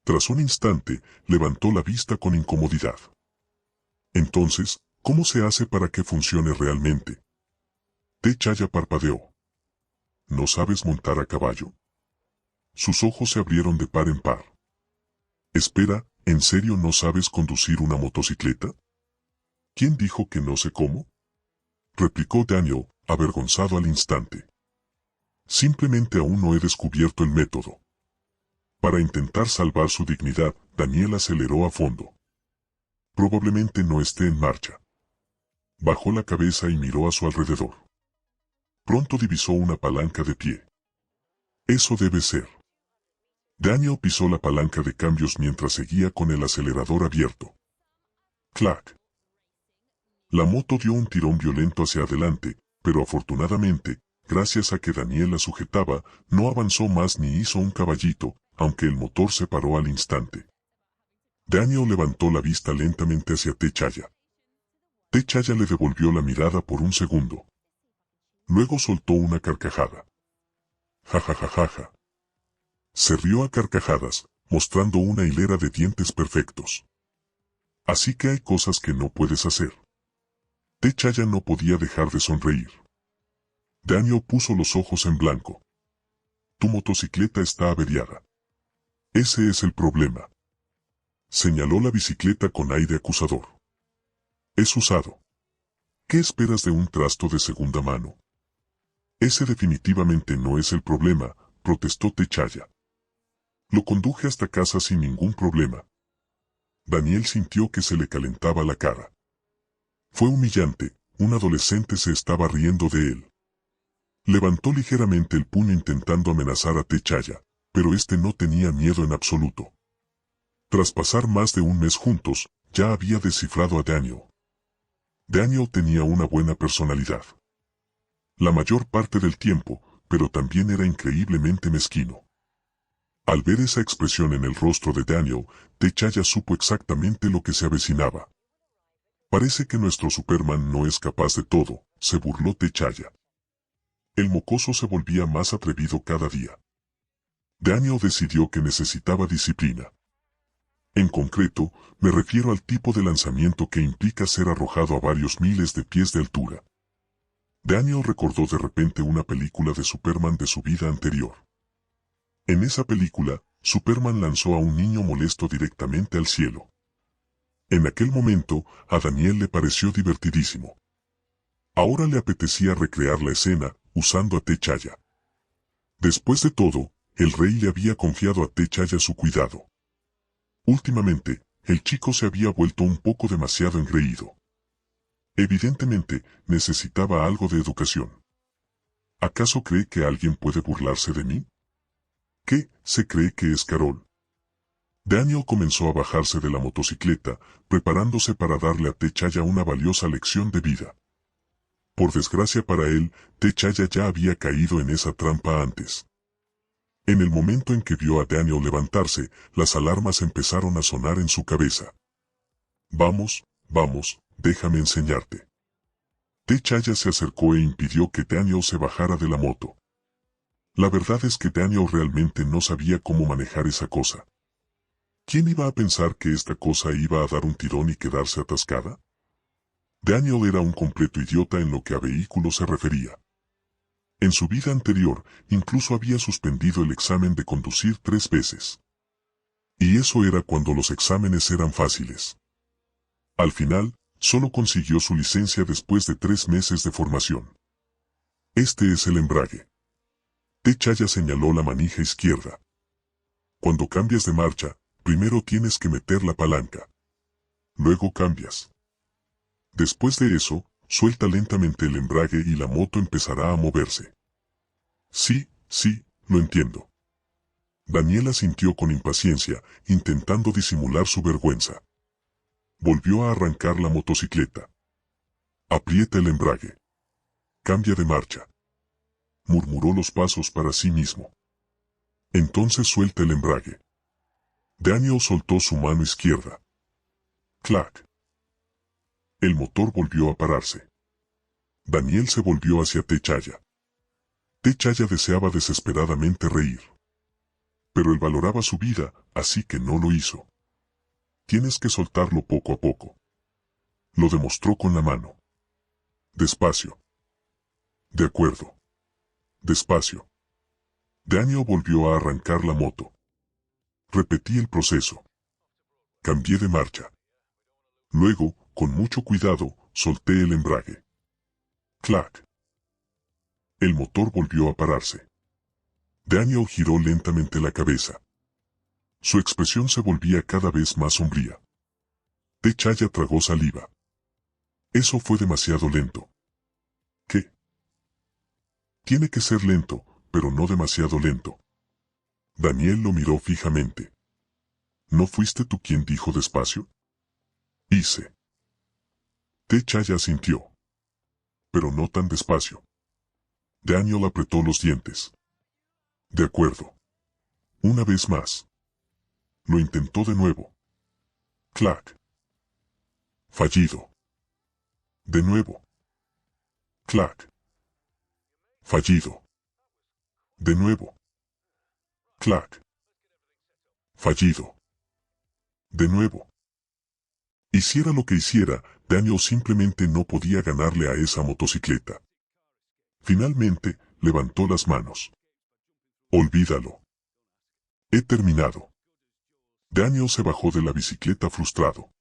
Tras un instante, levantó la vista con incomodidad. Entonces, ¿cómo se hace para que funcione realmente? T'Challa parpadeó. ¿No sabes montar a caballo? Sus ojos se abrieron de par en par. Espera, ¿en serio no sabes conducir una motocicleta? ¿Quién dijo que no sé cómo? Replicó Daniel, avergonzado al instante. Simplemente aún no he descubierto el método. Para intentar salvar su dignidad, Daniel aceleró a fondo. Probablemente no esté en marcha. Bajó la cabeza y miró a su alrededor. Pronto divisó una palanca de pie. Eso debe ser. Daniel pisó la palanca de cambios mientras seguía con el acelerador abierto. ¡Clac! La moto dio un tirón violento hacia adelante, pero afortunadamente, gracias a que Daniel la sujetaba, no avanzó más ni hizo un caballito, aunque el motor se paró al instante. Daniel levantó la vista lentamente hacia T'Challa. T'Challa le devolvió la mirada por un segundo. Luego soltó una carcajada. Ja ja ja ja ja. Se rió a carcajadas, mostrando una hilera de dientes perfectos. Así que hay cosas que no puedes hacer. T'Challa no podía dejar de sonreír. Daniel puso los ojos en blanco. Tu motocicleta está averiada. Ese es el problema. Señaló la bicicleta con aire acusador. Es usado. ¿Qué esperas de un trasto de segunda mano? Ese definitivamente no es el problema, protestó Techaya. Lo conduje hasta casa sin ningún problema. Daniel sintió que se le calentaba la cara. Fue humillante, un adolescente se estaba riendo de él. Levantó ligeramente el puño intentando amenazar a Techaya, pero este no tenía miedo en absoluto. Tras pasar más de un mes juntos, ya había descifrado a Daniel. Daniel tenía una buena personalidad. La mayor parte del tiempo, pero también era increíblemente mezquino. Al ver esa expresión en el rostro de Daniel, Techaya supo exactamente lo que se avecinaba. Parece que nuestro Superman no es capaz de todo, se burló Techaya. El mocoso se volvía más atrevido cada día. Daniel decidió que necesitaba disciplina. En concreto, me refiero al tipo de lanzamiento que implica ser arrojado a varios miles de pies de altura. Daniel recordó de repente una película de Superman de su vida anterior. En esa película, Superman lanzó a un niño molesto directamente al cielo. En aquel momento, a Daniel le pareció divertidísimo. Ahora le apetecía recrear la escena, usando a Techaya. Después de todo, el rey le había confiado a Techaya su cuidado. Últimamente, el chico se había vuelto un poco demasiado engreído. Evidentemente, necesitaba algo de educación. ¿Acaso cree que alguien puede burlarse de mí? ¿Qué se cree que es Carol? Daniel comenzó a bajarse de la motocicleta, preparándose para darle a Techaya una valiosa lección de vida. Por desgracia para él, Techaya ya había caído en esa trampa antes. En el momento en que vio a Daniel levantarse, las alarmas empezaron a sonar en su cabeza. Vamos, vamos, déjame enseñarte. Techaya se acercó e impidió que Daniel se bajara de la moto. La verdad es que Daniel realmente no sabía cómo manejar esa cosa. ¿Quién iba a pensar que esta cosa iba a dar un tirón y quedarse atascada? Daniel era un completo idiota en lo que a vehículos se refería. En su vida anterior, incluso había suspendido el examen de conducir 3 veces. Y eso era cuando los exámenes eran fáciles. Al final, solo consiguió su licencia después de 3 meses de formación. Este es el embrague. Techaya señaló la manija izquierda. Cuando cambias de marcha, primero tienes que meter la palanca. Luego cambias. Después de eso, suelta lentamente el embrague y la moto empezará a moverse. Sí, lo entiendo. Daniela sintió con impaciencia, intentando disimular su vergüenza. Volvió a arrancar la motocicleta. Aprieta el embrague. Cambia de marcha. Murmuró los pasos para sí mismo. Entonces suelta el embrague. Daniel soltó su mano izquierda. Clac. El motor volvió a pararse. Daniel se volvió hacia Techaya. Techaya deseaba desesperadamente reír. Pero él valoraba su vida, así que no lo hizo. Tienes que soltarlo poco a poco. Lo demostró con la mano. Despacio. De acuerdo. Despacio. Daniel volvió a arrancar la moto. Repetí el proceso. Cambié de marcha. Luego, con mucho cuidado, solté el embrague. Clac. El motor volvió a pararse. Daniel giró lentamente la cabeza. Su expresión se volvía cada vez más sombría. Techaya tragó saliva. Eso fue demasiado lento. ¿Qué? Tiene que ser lento, pero no demasiado lento. Daniel lo miró fijamente. ¿No fuiste tú quien dijo despacio? Hice. Techaya asintió. Pero no tan despacio. Daniel apretó los dientes. De acuerdo. Una vez más. Lo intentó de nuevo. Clac. Fallido. De nuevo. Clac. Fallido. De nuevo. Clac. Fallido. De nuevo. Hiciera lo que hiciera, Daniel simplemente no podía ganarle a esa motocicleta. Finalmente, levantó las manos. Olvídalo. He terminado. Daniel se bajó de la bicicleta frustrado.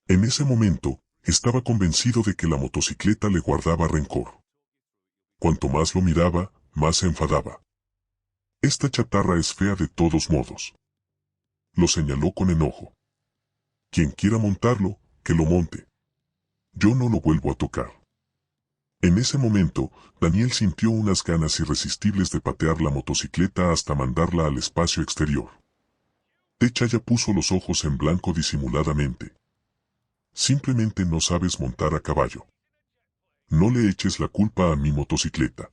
En ese momento, estaba convencido de que la motocicleta le guardaba rencor. Cuanto más lo miraba, más se enfadaba. Esta chatarra es fea de todos modos. Lo señaló con enojo. Quien quiera montarlo, que lo monte. Yo no lo vuelvo a tocar. En ese momento, Daniel sintió unas ganas irresistibles de patear la motocicleta hasta mandarla al espacio exterior. Techaya puso los ojos en blanco disimuladamente. Simplemente no sabes montar a caballo. No le eches la culpa a mi motocicleta.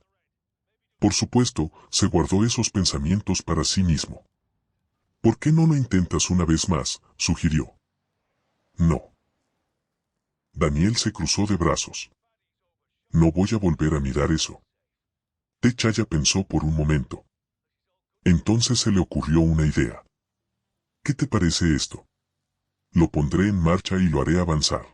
Por supuesto, se guardó esos pensamientos para sí mismo. ¿Por qué no lo intentas una vez más?, sugirió. No. Daniel se cruzó de brazos. No voy a volver a mirar eso. Techaya pensó por un momento. Entonces se le ocurrió una idea. ¿Qué te parece esto? Lo pondré en marcha y lo haré avanzar.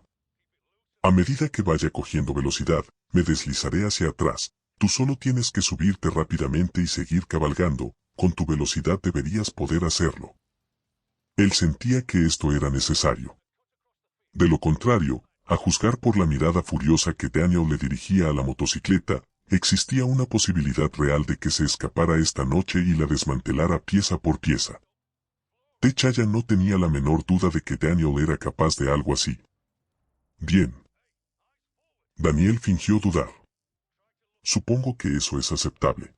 A medida que vaya cogiendo velocidad, me deslizaré hacia atrás. Tú solo tienes que subirte rápidamente y seguir cabalgando. Con tu velocidad deberías poder hacerlo. Él sentía que esto era necesario. De lo contrario, a juzgar por la mirada furiosa que Daniel le dirigía a la motocicleta, existía una posibilidad real de que se escapara esta noche y la desmantelara pieza por pieza. Techaya no tenía la menor duda de que Daniel era capaz de algo así. Bien. Daniel fingió dudar. Supongo que eso es aceptable.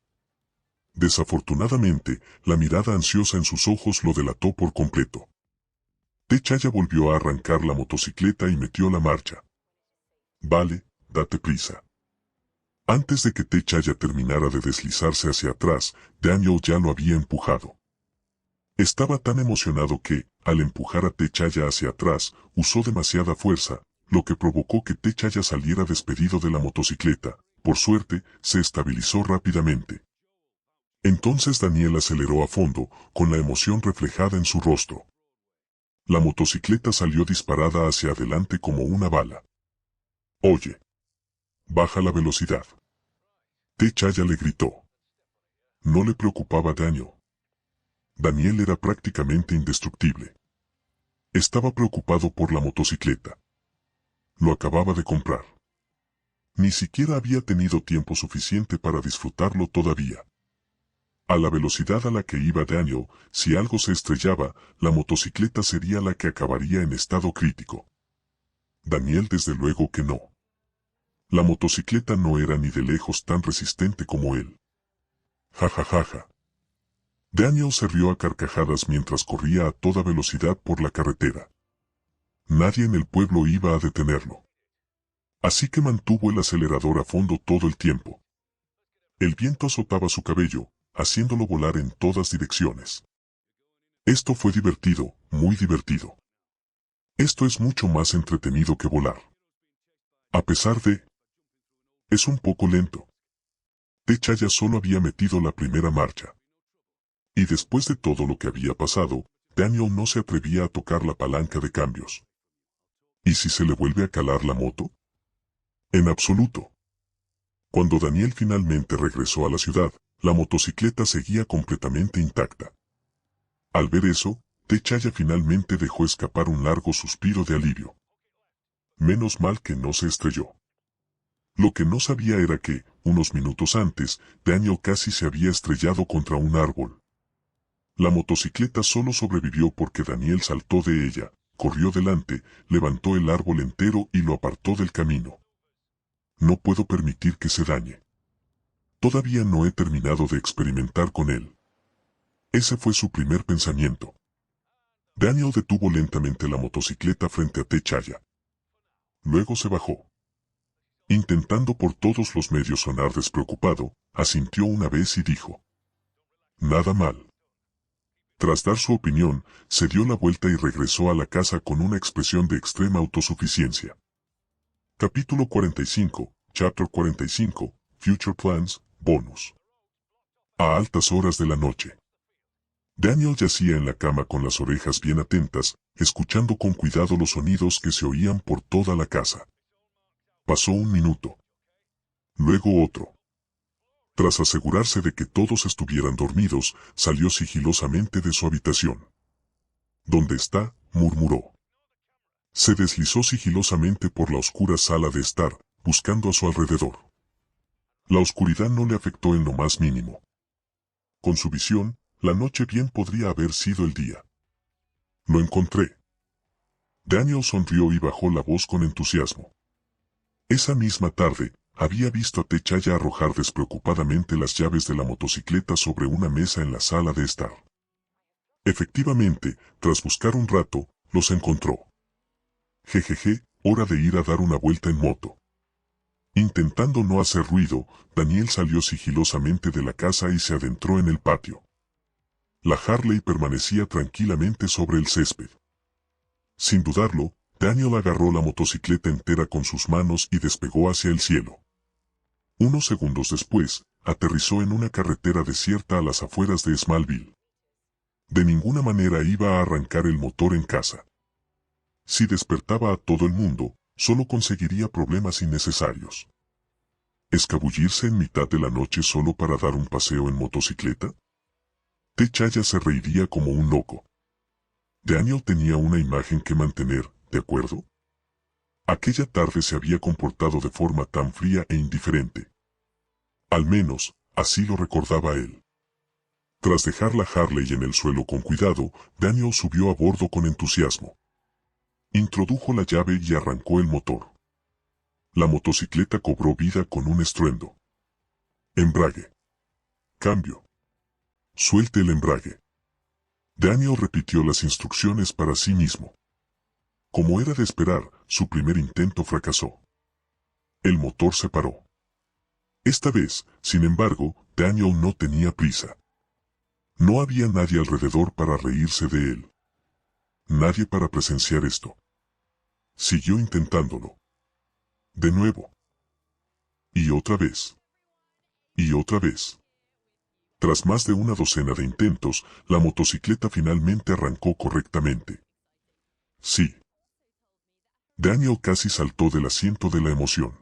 Desafortunadamente, la mirada ansiosa en sus ojos lo delató por completo. Techaya volvió a arrancar la motocicleta y metió la marcha. Vale, date prisa. Antes de que Techaya terminara de deslizarse hacia atrás, Daniel ya lo había empujado. Estaba tan emocionado que, al empujar a Techaya hacia atrás, usó demasiada fuerza, lo que provocó que Techaya saliera despedido de la motocicleta. Por suerte, se estabilizó rápidamente. Entonces Daniel aceleró a fondo, con la emoción reflejada en su rostro. La motocicleta salió disparada hacia adelante como una bala. Oye. Baja la velocidad. Techaya le gritó. No le preocupaba Daniel. Daniel era prácticamente indestructible. Estaba preocupado por la motocicleta. Lo acababa de comprar. Ni siquiera había tenido tiempo suficiente para disfrutarlo todavía. A la velocidad a la que iba Daniel, si algo se estrellaba, la motocicleta sería la que acabaría en estado crítico. Daniel desde luego que no. La motocicleta no era ni de lejos tan resistente como él. Ja ja ja ja. Daniel se rió a carcajadas mientras corría a toda velocidad por la carretera. Nadie en el pueblo iba a detenerlo. Así que mantuvo el acelerador a fondo todo el tiempo. El viento azotaba su cabello, haciéndolo volar en todas direcciones. Esto fue divertido, muy divertido. Esto es mucho más entretenido que volar. A pesar de... Es un poco lento. Techaya solo había metido la primera marcha. Y después de todo lo que había pasado, Daniel no se atrevía a tocar la palanca de cambios. ¿Y si se le vuelve a calar la moto? En absoluto. Cuando Daniel finalmente regresó a la ciudad, la motocicleta seguía completamente intacta. Al ver eso, Techaya finalmente dejó escapar un largo suspiro de alivio. Menos mal que no se estrelló. Lo que no sabía era que, unos minutos antes, Daniel casi se había estrellado contra un árbol. La motocicleta solo sobrevivió porque Daniel saltó de ella, corrió delante, levantó el árbol entero y lo apartó del camino. No puedo permitir que se dañe. Todavía no he terminado de experimentar con él. Ese fue su primer pensamiento. Daniel detuvo lentamente la motocicleta frente a Techaya. Luego se bajó. Intentando por todos los medios sonar despreocupado, asintió una vez y dijo: Nada mal. Tras dar su opinión, se dio la vuelta y regresó a la casa con una expresión de extrema autosuficiencia. Capítulo 45, Chapter 45, Future Plans, Bonus. A altas horas de la noche. Daniel yacía en la cama con las orejas bien atentas, escuchando con cuidado los sonidos que se oían por toda la casa. Pasó un minuto. Luego otro. Tras asegurarse de que todos estuvieran dormidos, salió sigilosamente de su habitación. ¿Dónde está?, murmuró. Se deslizó sigilosamente por la oscura sala de estar, buscando a su alrededor. La oscuridad no le afectó en lo más mínimo. Con su visión, la noche bien podría haber sido el día. Lo encontré. Daniel sonrió y bajó la voz con entusiasmo. Esa misma tarde, había visto a Techaya arrojar despreocupadamente las llaves de la motocicleta sobre una mesa en la sala de estar. Efectivamente, tras buscar un rato, los encontró. Jejeje, hora de ir a dar una vuelta en moto. Intentando no hacer ruido, Daniel salió sigilosamente de la casa y se adentró en el patio. La Harley permanecía tranquilamente sobre el césped. Sin dudarlo, Daniel agarró la motocicleta entera con sus manos y despegó hacia el cielo. Unos segundos después, aterrizó en una carretera desierta a las afueras de Smallville. De ninguna manera iba a arrancar el motor en casa. Si despertaba a todo el mundo, solo conseguiría problemas innecesarios. ¿Escabullirse en mitad de la noche solo para dar un paseo en motocicleta? Techaya se reiría como un loco. Daniel tenía una imagen que mantener, ¿de acuerdo? Aquella tarde se había comportado de forma tan fría e indiferente. Al menos, así lo recordaba él. Tras dejar la Harley en el suelo con cuidado, Daniel subió a bordo con entusiasmo. Introdujo la llave y arrancó el motor. La motocicleta cobró vida con un estruendo. Embrague. Cambio. Suelte el embrague. Daniel repitió las instrucciones para sí mismo. Como era de esperar, su primer intento fracasó. El motor se paró. Esta vez, sin embargo, Daniel no tenía prisa. No había nadie alrededor para reírse de él. Nadie para presenciar esto. Siguió intentándolo. De nuevo. Y otra vez. Y otra vez. Tras más de una docena de intentos, la motocicleta finalmente arrancó correctamente. Sí. Daniel casi saltó del asiento de la emoción.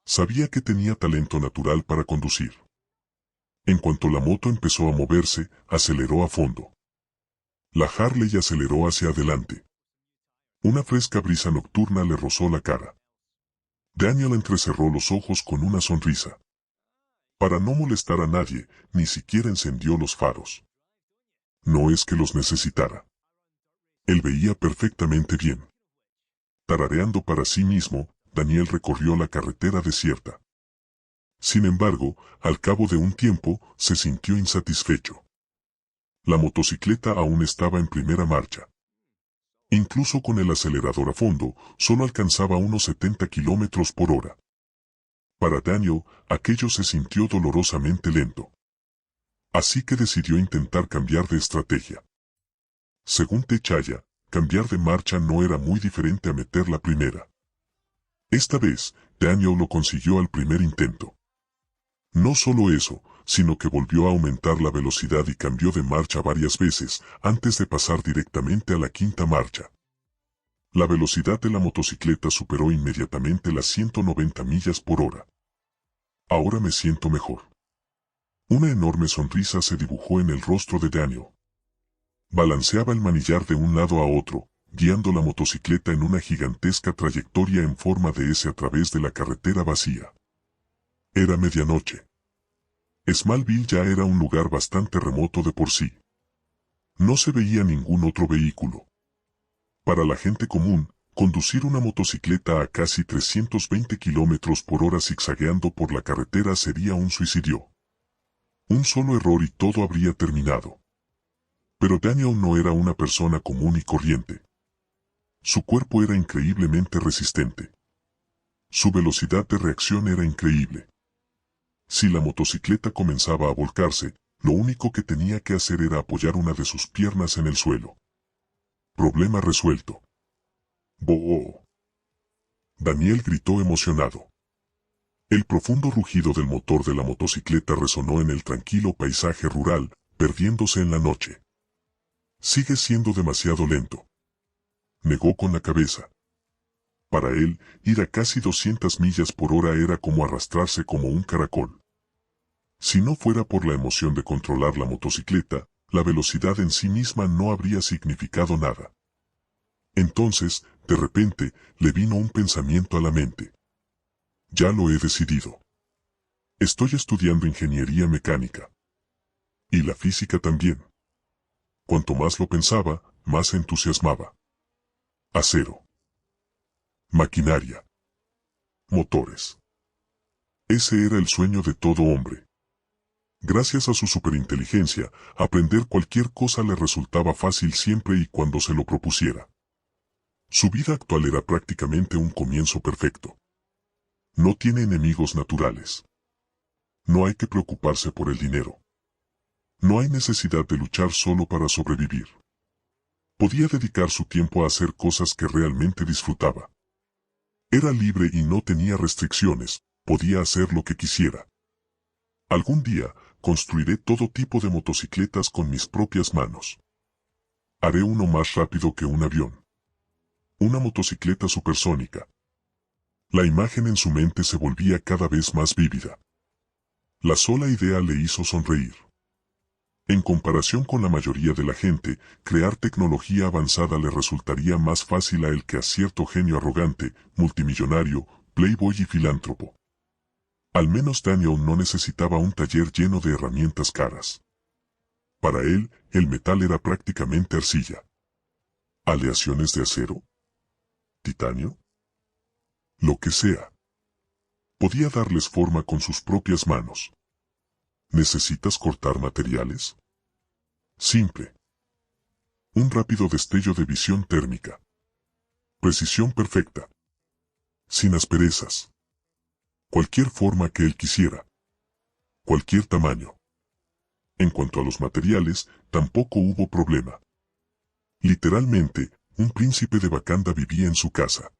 Sabía que tenía talento natural para conducir. En cuanto la moto empezó a moverse, aceleró a fondo. La Harley aceleró hacia adelante. Una fresca brisa nocturna le rozó la cara. Daniel entrecerró los ojos con una sonrisa. Para no molestar a nadie, ni siquiera encendió los faros. No es que los necesitara. Él veía perfectamente bien. Tarareando para sí mismo, Daniel recorrió la carretera desierta. Sin embargo, al cabo de un tiempo, se sintió insatisfecho. La motocicleta aún estaba en primera marcha. Incluso con el acelerador a fondo, solo alcanzaba unos 70 kilómetros por hora. Para Daniel, aquello se sintió dolorosamente lento. Así que decidió intentar cambiar de estrategia. Según Techaya, cambiar de marcha no era muy diferente a meter la primera. Esta vez, Daniel lo consiguió al primer intento. No solo eso, sino que volvió a aumentar la velocidad y cambió de marcha varias veces, antes de pasar directamente a la quinta marcha. La velocidad de la motocicleta superó inmediatamente las 190 millas por hora. Ahora me siento mejor. Una enorme sonrisa se dibujó en el rostro de Daniel. Balanceaba el manillar de un lado a otro, guiando la motocicleta en una gigantesca trayectoria en forma de S a través de la carretera vacía. Era medianoche. Smallville ya era un lugar bastante remoto de por sí. No se veía ningún otro vehículo. Para la gente común, conducir una motocicleta a casi 320 kilómetros por hora zigzagueando por la carretera sería un suicidio. Un solo error y todo habría terminado. Pero Daniel no era una persona común y corriente. Su cuerpo era increíblemente resistente. Su velocidad de reacción era increíble. Si la motocicleta comenzaba a volcarse, lo único que tenía que hacer era apoyar una de sus piernas en el suelo. Problema resuelto. ¡Boo! Daniel gritó emocionado. El profundo rugido del motor de la motocicleta resonó en el tranquilo paisaje rural, perdiéndose en la noche. Sigue siendo demasiado lento. Negó con la cabeza. Para él, ir a casi 200 millas por hora era como arrastrarse como un caracol. Si no fuera por la emoción de controlar la motocicleta, la velocidad en sí misma no habría significado nada. Entonces, de repente, le vino un pensamiento a la mente. Ya lo he decidido. Estoy estudiando ingeniería mecánica. Y la física también. Cuanto más lo pensaba, más se entusiasmaba. Acero. Maquinaria. Motores. Ese era el sueño de todo hombre. Gracias a su superinteligencia, aprender cualquier cosa le resultaba fácil siempre y cuando se lo propusiera. Su vida actual era prácticamente un comienzo perfecto. No tiene enemigos naturales. No hay que preocuparse por el dinero. No hay necesidad de luchar solo para sobrevivir. Podía dedicar su tiempo a hacer cosas que realmente disfrutaba. Era libre y no tenía restricciones, podía hacer lo que quisiera. Algún día, construiré todo tipo de motocicletas con mis propias manos. Haré uno más rápido que un avión. Una motocicleta supersónica. La imagen en su mente se volvía cada vez más vívida. La sola idea le hizo sonreír. En comparación con la mayoría de la gente, crear tecnología avanzada le resultaría más fácil a él que a cierto genio arrogante, multimillonario, playboy y filántropo. Al menos Daniel no necesitaba un taller lleno de herramientas caras. Para él, el metal era prácticamente arcilla. ¿Aleaciones de acero? ¿Titanio? Lo que sea. Podía darles forma con sus propias manos. ¿Necesitas cortar materiales? Simple. Un rápido destello de visión térmica. Precisión perfecta. Sin asperezas. Cualquier forma que él quisiera. Cualquier tamaño. En cuanto a los materiales, tampoco hubo problema. Literalmente, un príncipe de Wakanda vivía en su casa.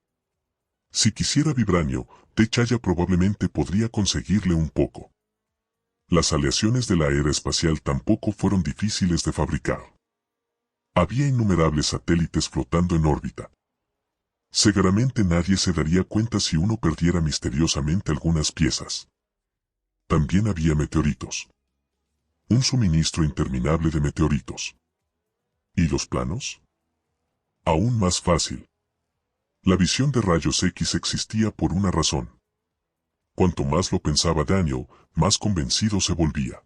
Si quisiera vibranio, T'Challa probablemente podría conseguirle un poco. Las aleaciones de la era espacial tampoco fueron difíciles de fabricar. Había innumerables satélites flotando en órbita. Seguramente nadie se daría cuenta si uno perdiera misteriosamente algunas piezas. También había meteoritos. Un suministro interminable de meteoritos. ¿Y los planos? Aún más fácil. La visión de rayos X existía por una razón. Cuanto más lo pensaba Daniel, más convencido se volvía.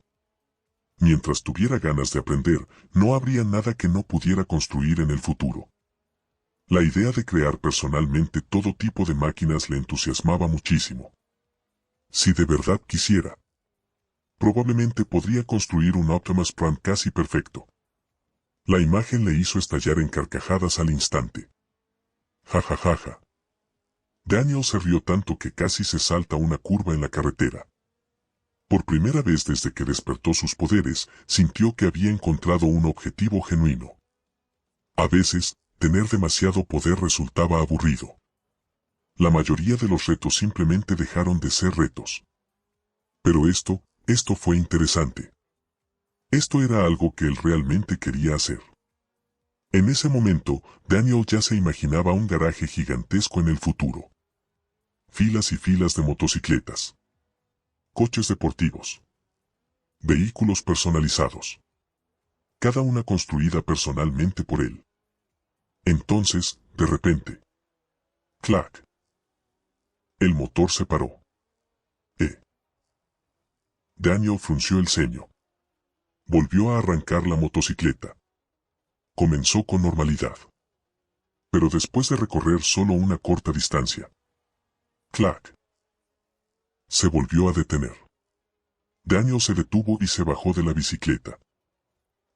Mientras tuviera ganas de aprender, no habría nada que no pudiera construir en el futuro. La idea de crear personalmente todo tipo de máquinas le entusiasmaba muchísimo. Si de verdad quisiera, probablemente podría construir un Optimus Prime casi perfecto. La imagen le hizo estallar en carcajadas al instante. Ja ja ja ja. Daniel se rió tanto que casi se salta una curva en la carretera. Por primera vez desde que despertó sus poderes, sintió que había encontrado un objetivo genuino. A veces, tener demasiado poder resultaba aburrido. La mayoría de los retos simplemente dejaron de ser retos. Pero esto fue interesante. Esto era algo que él realmente quería hacer. En ese momento, Daniel ya se imaginaba un garaje gigantesco en el futuro. Filas y filas de motocicletas. Coches deportivos. Vehículos personalizados. Cada una construida personalmente por él. Entonces, de repente. ¡Clac! El motor se paró. Daniel frunció el ceño. Volvió a arrancar la motocicleta. Comenzó con normalidad. Pero después de recorrer solo una corta distancia. ¡Clac! Se volvió a detener. Daniel se detuvo y se bajó de la bicicleta.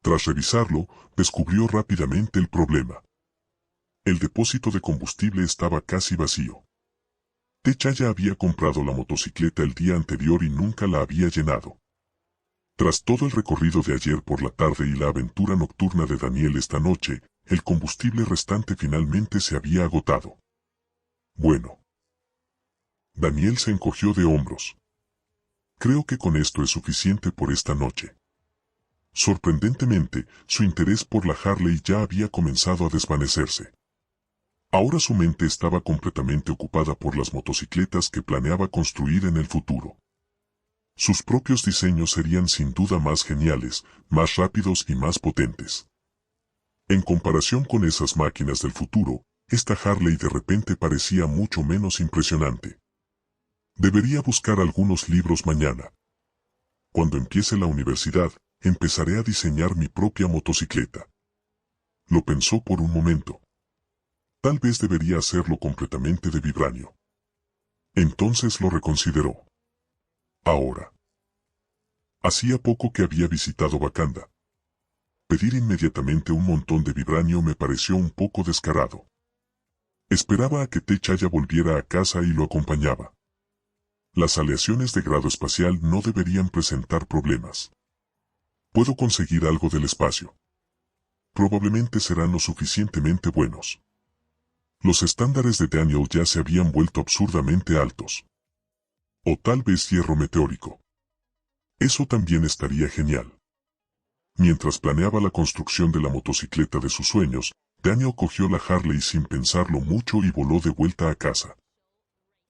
Tras revisarlo, descubrió rápidamente el problema. El depósito de combustible estaba casi vacío. T'Challa había comprado la motocicleta el día anterior y nunca la había llenado. Tras todo el recorrido de ayer por la tarde y la aventura nocturna de Daniel esta noche, el combustible restante finalmente se había agotado. Bueno. Daniel se encogió de hombros. Creo que con esto es suficiente por esta noche. Sorprendentemente, su interés por la Harley ya había comenzado a desvanecerse. Ahora su mente estaba completamente ocupada por las motocicletas que planeaba construir en el futuro. Sus propios diseños serían sin duda más geniales, más rápidos y más potentes. En comparación con esas máquinas del futuro, esta Harley de repente parecía mucho menos impresionante. Debería buscar algunos libros mañana. Cuando empiece la universidad, empezaré a diseñar mi propia motocicleta. Lo pensó por un momento. Tal vez debería hacerlo completamente de vibranio. Entonces lo reconsideró. Ahora. Hacía poco que había visitado Wakanda. Pedir inmediatamente un montón de vibranio me pareció un poco descarado. Esperaba a que T'Challa volviera a casa y lo acompañaba. Las aleaciones de grado espacial no deberían presentar problemas. Puedo conseguir algo del espacio. Probablemente serán lo suficientemente buenos. Los estándares de Daniel ya se habían vuelto absurdamente altos. O tal vez hierro meteórico. Eso también estaría genial. Mientras planeaba la construcción de la motocicleta de sus sueños, Daniel cogió la Harley sin pensarlo mucho y voló de vuelta a casa.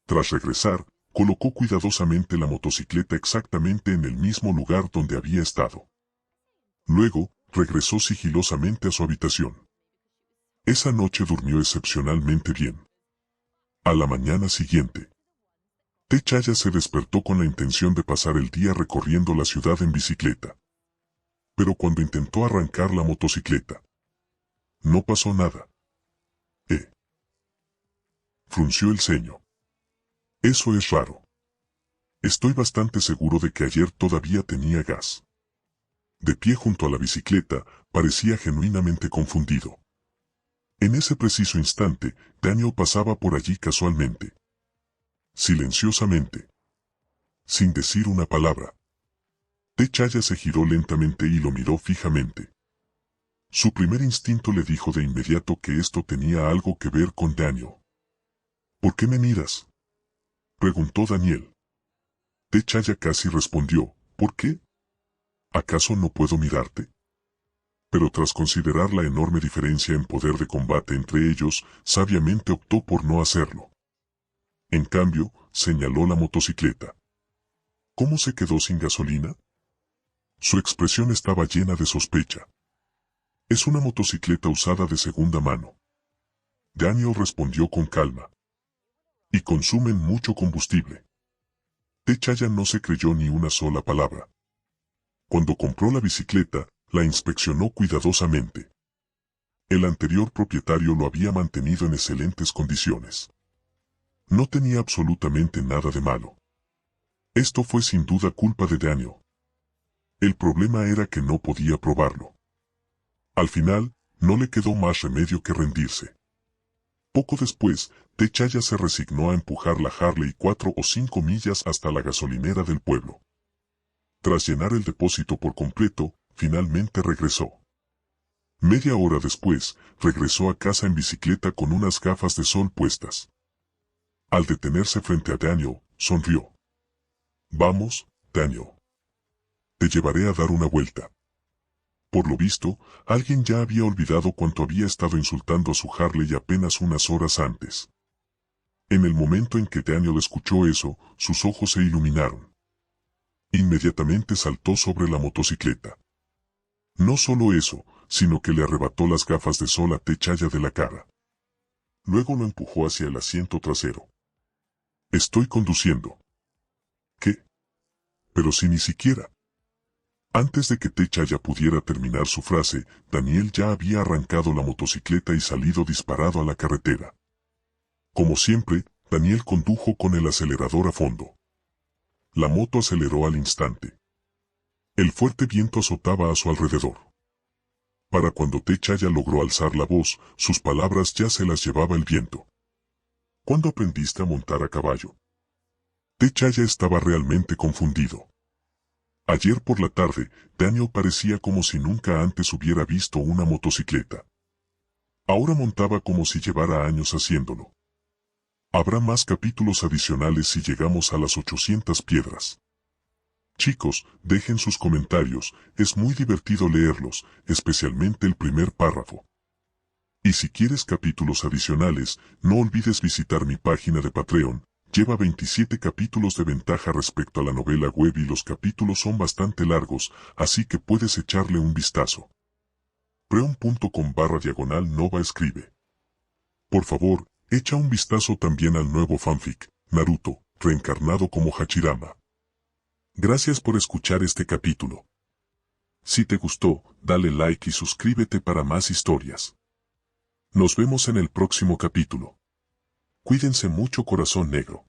Tras regresar, colocó cuidadosamente la motocicleta exactamente en el mismo lugar donde había estado. Luego, regresó sigilosamente a su habitación. Esa noche durmió excepcionalmente bien. A la mañana siguiente, T'Challa se despertó con la intención de pasar el día recorriendo la ciudad en bicicleta. Pero cuando intentó arrancar la motocicleta, no pasó nada. Frunció el ceño. Eso es raro. Estoy bastante seguro de que ayer todavía tenía gas. De pie junto a la bicicleta, parecía genuinamente confundido. En ese preciso instante, Daniel pasaba por allí casualmente. Silenciosamente. Sin decir una palabra. T'Challa se giró lentamente y lo miró fijamente. Su primer instinto le dijo de inmediato que esto tenía algo que ver con Daniel. ¿Por qué me miras?, preguntó Daniel. T'Challa casi respondió, ¿por qué? ¿Acaso no puedo mirarte? Pero tras considerar la enorme diferencia en poder de combate entre ellos, sabiamente optó por no hacerlo. En cambio, señaló la motocicleta. ¿Cómo se quedó sin gasolina? Su expresión estaba llena de sospecha. Es una motocicleta usada de segunda mano. Daniel respondió con calma. Y consumen mucho combustible. T'Challa no se creyó ni una sola palabra. Cuando compró la bicicleta, la inspeccionó cuidadosamente. El anterior propietario lo había mantenido en excelentes condiciones. No tenía absolutamente nada de malo. Esto fue sin duda culpa de Daniel. El problema era que no podía probarlo. Al final, no le quedó más remedio que rendirse. Poco después, T'Challa se resignó a empujar la Harley 4 o 5 millas hasta la gasolinera del pueblo. Tras llenar el depósito por completo, finalmente regresó. Media hora después, regresó a casa en bicicleta con unas gafas de sol puestas. Al detenerse frente a Daniel, sonrió. Vamos, Daniel. Te llevaré a dar una vuelta. Por lo visto, alguien ya había olvidado cuánto había estado insultando a su Harley apenas unas horas antes. En el momento en que Daniel escuchó eso, sus ojos se iluminaron. Inmediatamente saltó sobre la motocicleta. No solo eso, sino que le arrebató las gafas de sol a T'Challa de la cara. Luego lo empujó hacia el asiento trasero. Estoy conduciendo. ¿Qué? Pero si ni siquiera. Antes de que T'Challa pudiera terminar su frase, Daniel ya había arrancado la motocicleta y salido disparado a la carretera. Como siempre, Daniel condujo con el acelerador a fondo. La moto aceleró al instante. El fuerte viento azotaba a su alrededor. Para cuando T'Challa logró alzar la voz, sus palabras ya se las llevaba el viento. ¿Cuándo aprendiste a montar a caballo? T'Challa estaba realmente confundido. Ayer por la tarde, Daniel parecía como si nunca antes hubiera visto una motocicleta. Ahora montaba como si llevara años haciéndolo. Habrá más capítulos adicionales si llegamos a las 800 piedras. Chicos, dejen sus comentarios, es muy divertido leerlos, especialmente el primer párrafo. Y si quieres capítulos adicionales, no olvides visitar mi página de Patreon, Lleva 27 capítulos de ventaja respecto a la novela web y los capítulos son bastante largos, así que puedes echarle un vistazo. Preon.com/Nova escribe. Por favor, echa un vistazo también al nuevo fanfic, Naruto, reencarnado como Hachirama. Gracias por escuchar este capítulo. Si te gustó, dale like y suscríbete para más historias. Nos vemos en el próximo capítulo. Cuídense mucho, corazón negro.